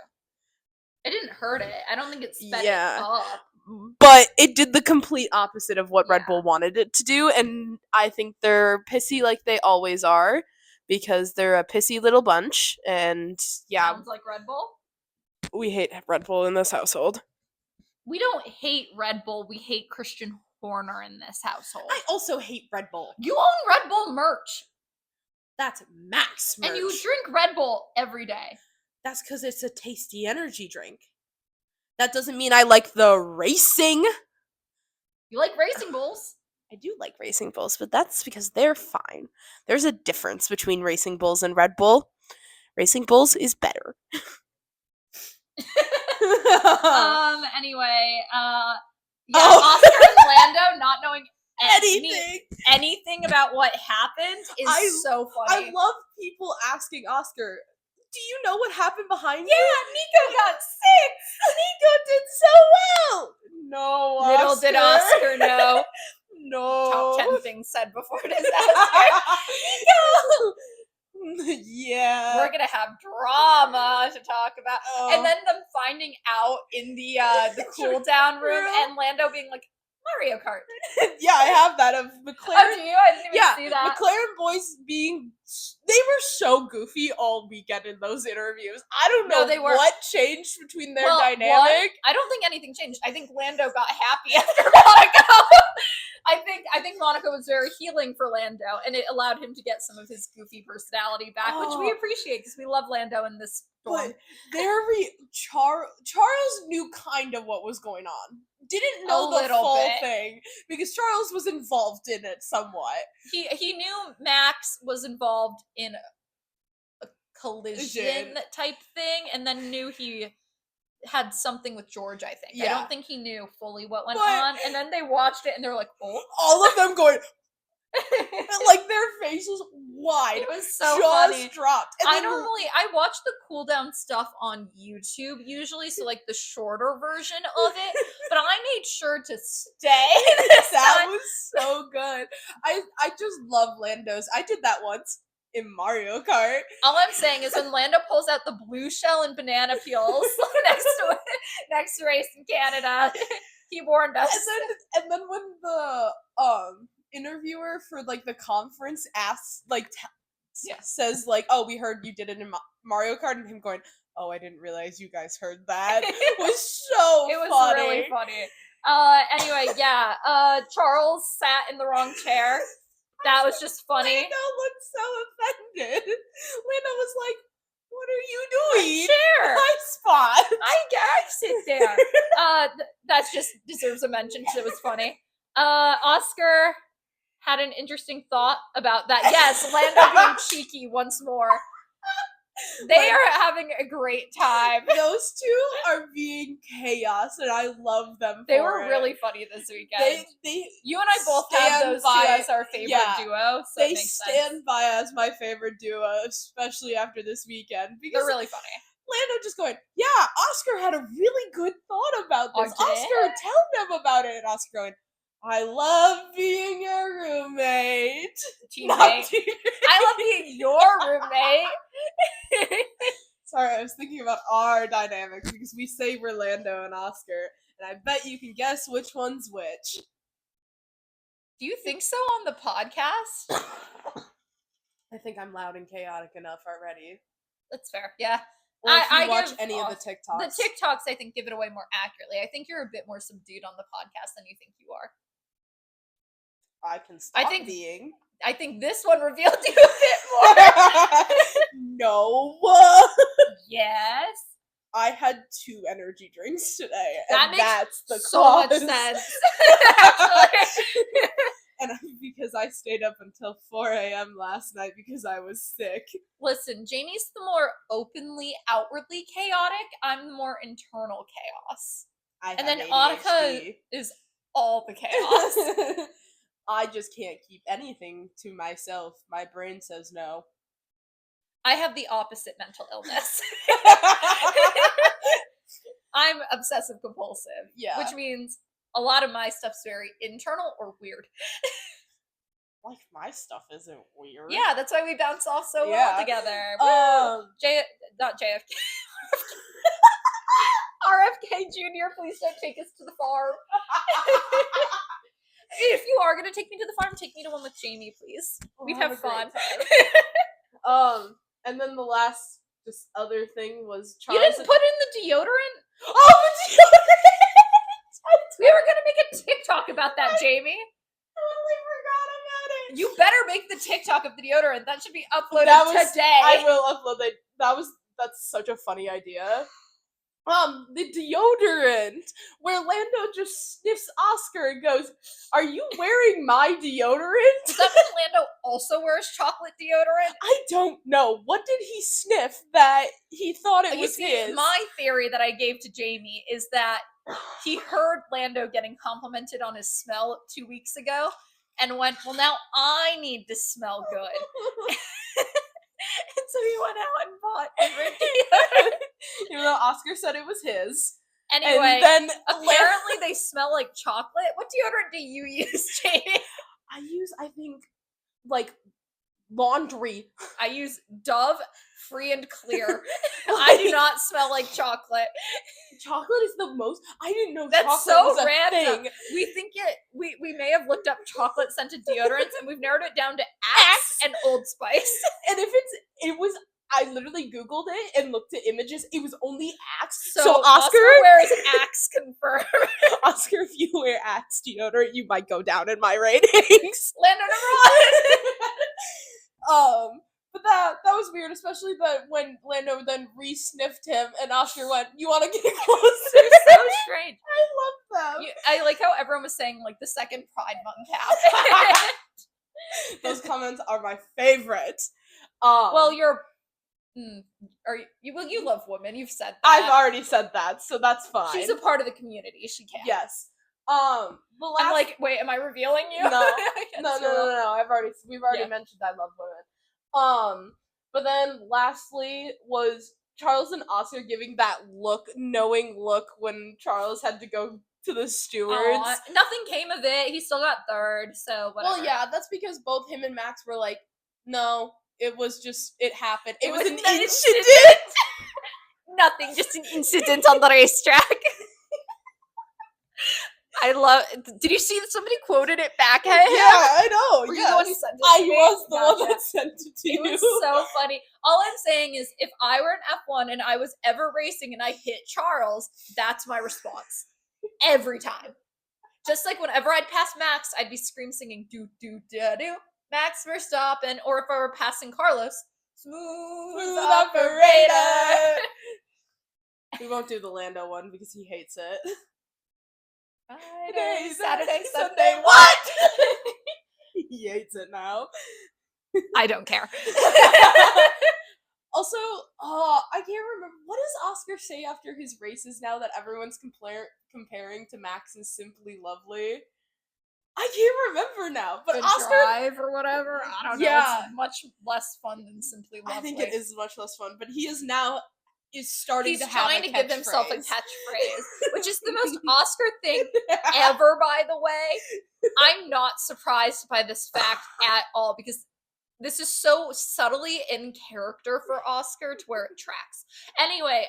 It didn't hurt it. I don't think it sped Yeah. it up. But it did the complete opposite of what Red Yeah. Bull wanted it to do, and I think they're pissy like they always are, because they're a pissy little bunch, and yeah, Sounds like Red Bull. we hate Red Bull in this household. We don't hate Red Bull. We hate Christian Horner in this household. I also hate Red Bull. You own Red Bull merch. That's Max merch. And you drink Red Bull every day. That's because it's a tasty energy drink. That doesn't mean I like the racing. You like Racing Bulls. I do like Racing Bulls, but that's because they're fine. There's a difference between Racing Bulls and Red Bull. Racing Bulls is better. Anyway, Oscar and Lando not knowing anything about what happened is so funny. I love people asking Oscar, do you know what happened behind you? Yeah, Nico got 6. Nico did so well. No, Oscar. Little did Oscar know. No. Top 10 things said before disaster. Yeah. We're gonna have drama to talk about, and then them finding out in the cool down room, and Lando being like, Mario Kart. Yeah, I have that of McLaren. Oh, do you? I didn't even see that. McLaren boys they were so goofy all weekend in those interviews. I don't know what changed between their dynamic. I don't think anything changed. I think Lando got happy after Monaco. I think Monaco was very healing for Lando, and it allowed him to get some of his goofy personality back, which we appreciate because we love Lando in this storm. But Charles knew kind of what was going on. Didn't know the full thing because Charles was involved in it somewhat. He knew Max was involved in a collision type thing, and then knew he had something with George, I think. I don't think he knew fully what went on, and then they watched it and they're like, oh. All of them going, like their faces wide. It was so jaws funny. dropped. And I watch the cool down stuff on YouTube usually, so like the shorter version of it, but I made sure to stay this time. Was so good. I just love Lando's. I did that once in Mario Kart. All I'm saying is when Lando pulls out the blue shell and banana peels next to Race in Canada, He warned us. And then when the interviewer for like the conference asks like says like, "Oh, we heard you did it in Mario Kart," and him going, "Oh, I didn't realize you guys heard that." was so It was funny. really funny. Anyway, yeah. Charles sat in the wrong chair. That was just funny. Lando looked so offended. Lando was like, "What are you doing? Chair. My spot. I sit there." That just deserves a mention because it was funny. Oscar had an interesting thought about that. Yes, Lando being cheeky once more. They are having a great time. Those two are being chaos, and I love them. They were really funny this weekend. You and I both have those two as our favorite duo. So they stand by as my favorite duo, especially after this weekend because they're really funny. Lando just going, "Yeah, Oscar had a really good thought about this. Oscar, tell them about it." And Oscar going, "I love being your roommate." Teammate. I love being your roommate. Sorry, I was thinking about our dynamics because we say we're Lando and Oscar, and I bet you can guess which one's which. Do you think so on the podcast? I think I'm loud and chaotic enough already. That's fair. Yeah. Or if you watch any of the TikToks. The TikToks, I think, give it away more accurately. I think you're a bit more subdued on the podcast than you think you are. I can stop being. I think this one revealed you a bit more. No. Yes. I had 2 energy drinks today, that and that's the so cause. Much sense. And because I stayed up until 4 a.m. last night because I was sick. Listen, Jamie's the more openly, outwardly chaotic. I'm the more internal chaos. And then Annika is all the chaos. I just can't keep anything to myself. My brain says no. I have the opposite mental illness. I'm obsessive compulsive. Yeah. Which means a lot of my stuff's very internal or weird. Like, my stuff isn't weird. Yeah, that's why we bounce off so well together. Not JFK. RFK Jr., please don't take us to the farm. If you are going to take me to the farm, take me to one with Jamie, please. We'd have fun. And then the last just other thing was Charles. You didn't put in the deodorant? Oh, the deodorant! We were going to make a TikTok about that, Jamie. I totally forgot about it. You better make the TikTok of the deodorant. That should be uploaded today. I will upload that. That's such a funny idea. The deodorant, where Lando just sniffs Oscar and goes, "Are you wearing my deodorant?" Does that mean Lando also wears chocolate deodorant? I don't know. What did he sniff that he thought it was his? My theory that I gave to Jamie is that he heard Lando getting complimented on his smell 2 weeks ago and went, "Well, now I need to smell good." And so he went out and bought different deodorant. Even though Oscar said it was his. Anyway, and then apparently they smell like chocolate. What deodorant do you use, Jamie? I think, like, laundry. I use Dove Free and Clear. I do not smell like chocolate. Chocolate is the most. I didn't know that's chocolate so was a random. thing. We think we may have looked up chocolate scented deodorants and we've narrowed it down to Axe and Old Spice. And if it was. I literally Googled it and looked at images. It was only Axe. So Oscar wears Axe confirmed. Oscar, if you wear Axe deodorant, you might go down in my ratings. Lando number 1. But that was weird, especially that when Lando then re-sniffed him and Oscar went, "You want to get closer?" So strange. I love them. I like how everyone was saying like the second Pride Month happened. Those comments are my favorite. Well, you love women. You've said that. I've already said that, so that's fine. She's a part of the community. She can. Yes. I'm like, wait, am I revealing you? No. No. We've already mentioned I love women. But then lastly was Charles and Oscar giving that knowing look when Charles had to go to the stewards. Nothing came of it. He still got third, so whatever. Well, yeah, that's because both him and Max were like, "No, it was just, it happened. It was an incident." Nothing, just an incident on the racetrack. I love. Did you see that somebody quoted it back at him? Yeah, I know. Were you the one who Yes. sent it I to me? was the one Gotcha. that sent it to It you. was so funny. All I'm saying is, if I were an F1 and I was ever racing and I hit Charles, that's my response every time. Just like whenever I'd pass Max, I'd be scream singing do do do do Max Verstappen, or if I were passing Carlos, smooth operator. We won't do the Lando one because he hates it. Friday, Saturday, Sunday, Sunday, what? He hates it now. I don't care. Also, I can't remember, what does Oscar say after his races now that everyone's comparing to Max's Simply Lovely? I can't remember now, but Good Oscar drive or whatever. I don't know. Yeah. It's much less fun than Simply Lovely. I think it is much less fun, but he is starting He's to have trying a to give himself a catchphrase. catchphrase, which is the most Oscar thing ever, by the way. I'm not surprised by this fact at all, because this is so subtly in character for Oscar to where it tracks. Anyway,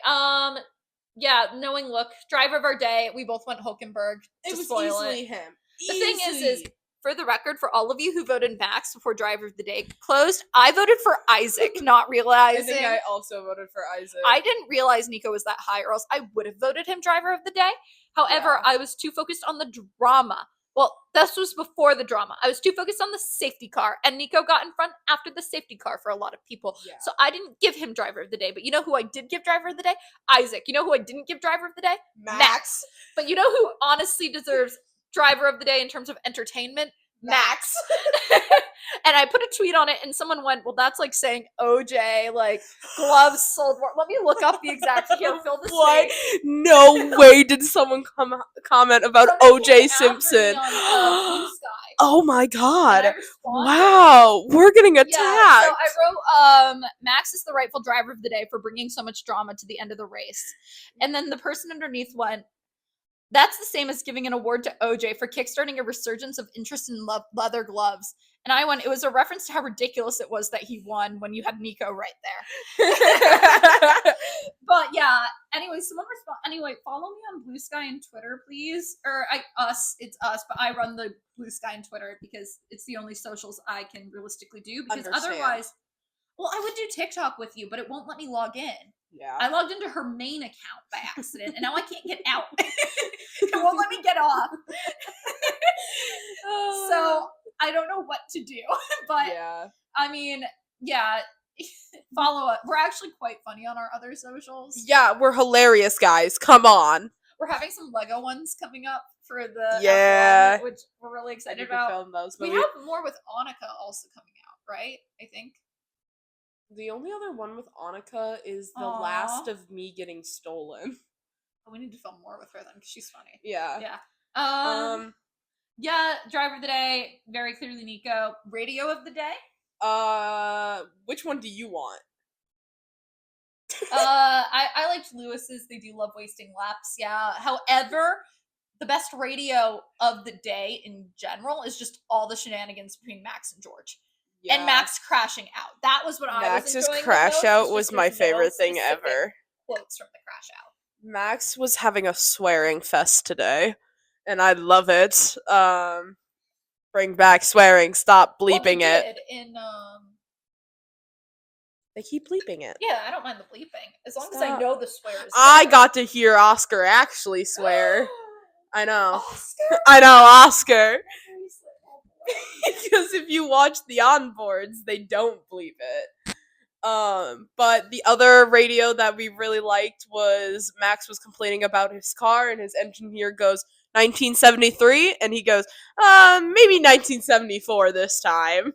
yeah, knowing look, driver of our day, we both went Hulkenberg to It was spoil easily it. him. The thing is, for the record, for all of you who voted Max before driver of the day closed, I voted for Isaac, not I realizing. think I also voted for Isaac. I didn't realize Nico was that high, or else I would have voted him driver of the day. However, Yeah. I was too focused on the drama. Well, this was before the drama. I was too focused on the safety car, and Nico got in front after the safety car for a lot of people. Yeah. So I didn't give him driver of the day. But you know who I did give driver of the day? Isaac. You know who I didn't give driver of the day? Max. But you know who honestly deserves driver of the day in terms of entertainment? Max. And I put a tweet on it, and someone went, well, that's like saying OJ, like, gloves sold more. Let me look up the exact, here, fill the What? space. No way did someone comment about Somebody O.J. came after me Simpson. on, Blue Sky, Oh my and god. I responded. Wow. We're getting attacked. Yeah, so I wrote, Max is the rightful driver of the day for bringing so much drama to the end of the race. And then the person underneath went, that's the same as giving an award to OJ for kickstarting a resurgence of interest in leather gloves. And I went, it was a reference to how ridiculous it was that he won when you had Nico right there. But yeah, anyway, follow me on Blue Sky and Twitter, please. Or it's us, but I run the Blue Sky and Twitter because it's the only socials I can realistically do. Because otherwise, well, I would do TikTok with you, but it won't let me log in. Yeah. I logged into her main account by accident, and now I can't get out. It won't let me get off. So I don't know what to do. But yeah. I mean, yeah, follow up. We're actually quite funny on our other socials. Yeah, we're hilarious, guys. Come on. We're having some Lego ones coming up for the Yeah. F1, which we're really excited I need about. to film those, but We have more with Annika also coming out, right? I think. The only other one with Annika is the last of me getting stolen. Oh, we need to film more with her then, because she's funny. Yeah. Yeah. Yeah, driver of the day, very clearly Nico. Radio of the day? Which one do you want? I liked Lewis's. They do love wasting laps, yeah. However, the best radio of the day in general is just all the shenanigans between Max and George. Yeah. And Max crashing out. That was what I was enjoying. Max's crash out was my favorite thing specific ever. Quotes from the crash out. Max was having a swearing fest today, and I love it. Bring back swearing. Stop bleeping it. They keep bleeping it. Yeah, I don't mind the bleeping. As long as I know the swears. I got to hear Oscar actually swear. I know. Oscar? I know, Oscar. Because if you watch the onboards, they don't bleep it. But the other radio that we really liked was Max was complaining about his car, and his engineer goes, 1973, and he goes, maybe 1974 this time.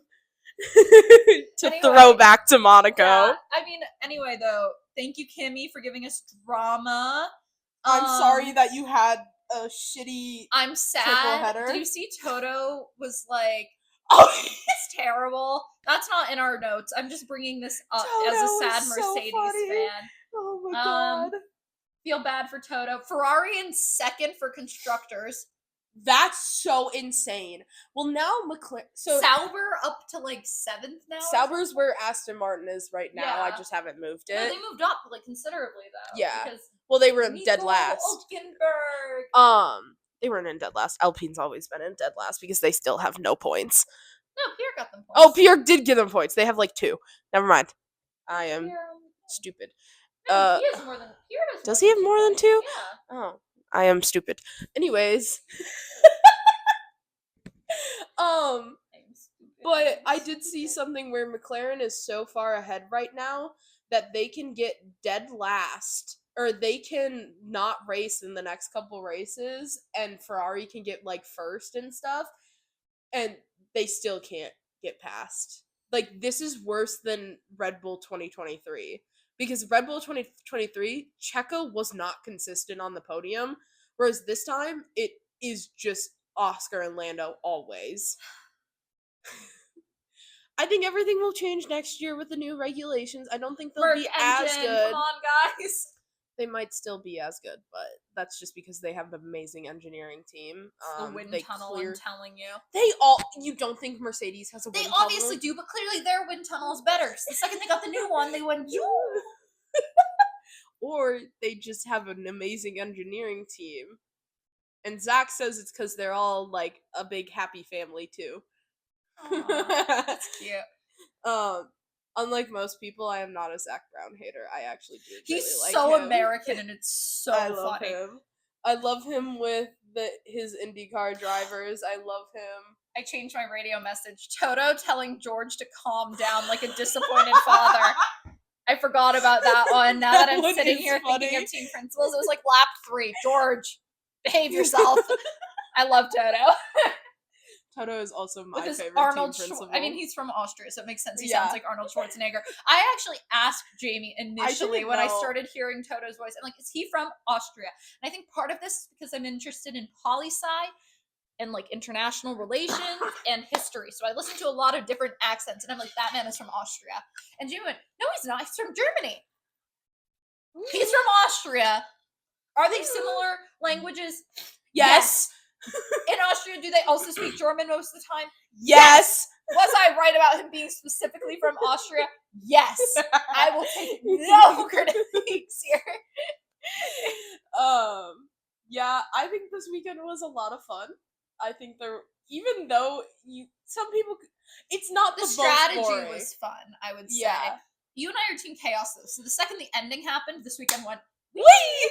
Throw back to Monaco. Yeah, I mean, anyway, though, thank you, Kimmy, for giving us drama. I'm sorry that you had a shitty. I'm sad. Triple header. Did you see Toto was like, oh, it's terrible. That's not in our notes. I'm just bringing this up Toto as a sad so Mercedes funny. fan. Oh my god. Feel bad for Toto. Ferrari in second for constructors. That's so insane. Well, now McLaren. So Sauber up to like 7th now. Sauber's where Aston Martin is right now. Yeah. I just haven't moved it. No, they moved up like considerably though. Yeah. Because Well, they were Nico dead last. Hülkenberg. They weren't in dead last. Alpine's always been in dead last because they still have no points. No, Pierre got them points. Oh, Pierre did give them points. They have like 2. Never mind. I am stupid. No, he has more than Pierre has. Does he have more than 2? Yeah. Oh, I am stupid. Anyways, but I did see something where McLaren is so far ahead right now that they can get dead last, or they can not race in the next couple races, and Ferrari can get like first and stuff, and they still can't get past. Like, this is worse than Red Bull 2023, because Red Bull 2023, Checo was not consistent on the podium, whereas this time it is just Oscar and Lando always. I think everything will change next year with the new regulations. I don't think they'll be as good. Come on, guys. They might still be as good, but that's just because they have an amazing engineering team. The wind tunnel, I'm telling you. You don't think Mercedes has a wind tunnel? They obviously do, but clearly their wind tunnel is better. So the second they got the new one, they went, Or they just have an amazing engineering team. And Zach says it's because they're all like a big happy family too. Aww, that's cute. Unlike most people, I am not a Zach Brown hater. I actually do. He's really like so him. American, and it's so I love funny. him. I love him with his IndyCar drivers. I love him. I changed my radio message. Toto telling George to calm down like a disappointed father. I forgot about that one. Now that I'm sitting here thinking of team principals, it was like lap 3. George, behave yourself. I love Toto. Toto is also my favorite Arnold team principal. I mean, he's from Austria, so it makes sense. He sounds like Arnold Schwarzenegger. I actually asked Jamie initially when I started hearing Toto's voice. I'm like, is he from Austria? And I think part of this is because I'm interested in poli-sci and like international relations and history. So I listen to a lot of different accents, and I'm like, that man is from Austria. And Jamie went, no, he's not. He's from Germany. He's from Austria. Are they similar languages? Yes. In Austria, do they also speak German most of the time? Yes. Was I right about him being specifically from Austria? Yes. I will take no critiques here. Yeah, I think this weekend was a lot of fun. I think even though some people, it's not the strategy most was fun, I would say. Yeah. You and I are Team Chaos though. So the second the ending happened, this weekend went, whee!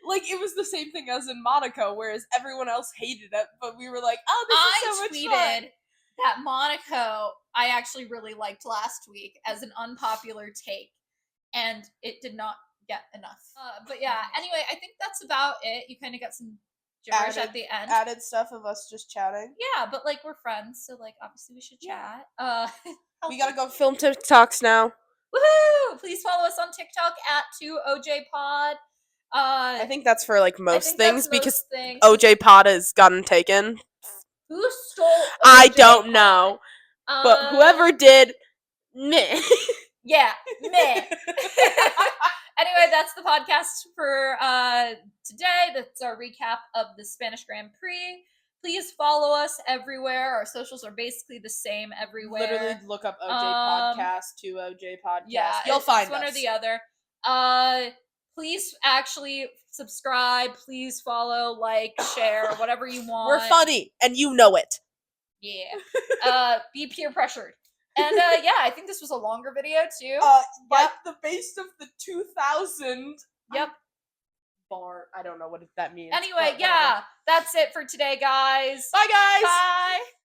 Like, it was the same thing as in Monaco, whereas everyone else hated it, but we were like, oh, this is so much fun. I tweeted that Monaco I actually really liked last week as an unpopular take, and it did not get enough. But yeah, anyway, I think that's about it. You kind of got some gibberish at the end. Added stuff of us just chatting. Yeah, but like, we're friends, so like, obviously we should chat. We gotta go film TikToks now. Woohoo! Please follow us on TikTok at 2OJPod. I think that's for like most things because OJ Pod has gotten taken. Who stole OJ I don't know. But whoever did, meh. Yeah, meh. Anyway, that's the podcast for today. That's our recap of the Spanish Grand Prix. Please follow us everywhere. Our socials are basically the same everywhere. Literally look up OJ Podcast, 2OJ Podcast. Yeah, you'll find one us. Or the other. Please actually subscribe. Please follow, like, share, whatever you want. We're funny, and you know it. Yeah. Be peer pressured. And yeah, I think this was a longer video too. Like the base of the 2000. Yep. Bar. I don't know what that means. Anyway, yeah, that's it for today, guys. Bye, guys. Bye.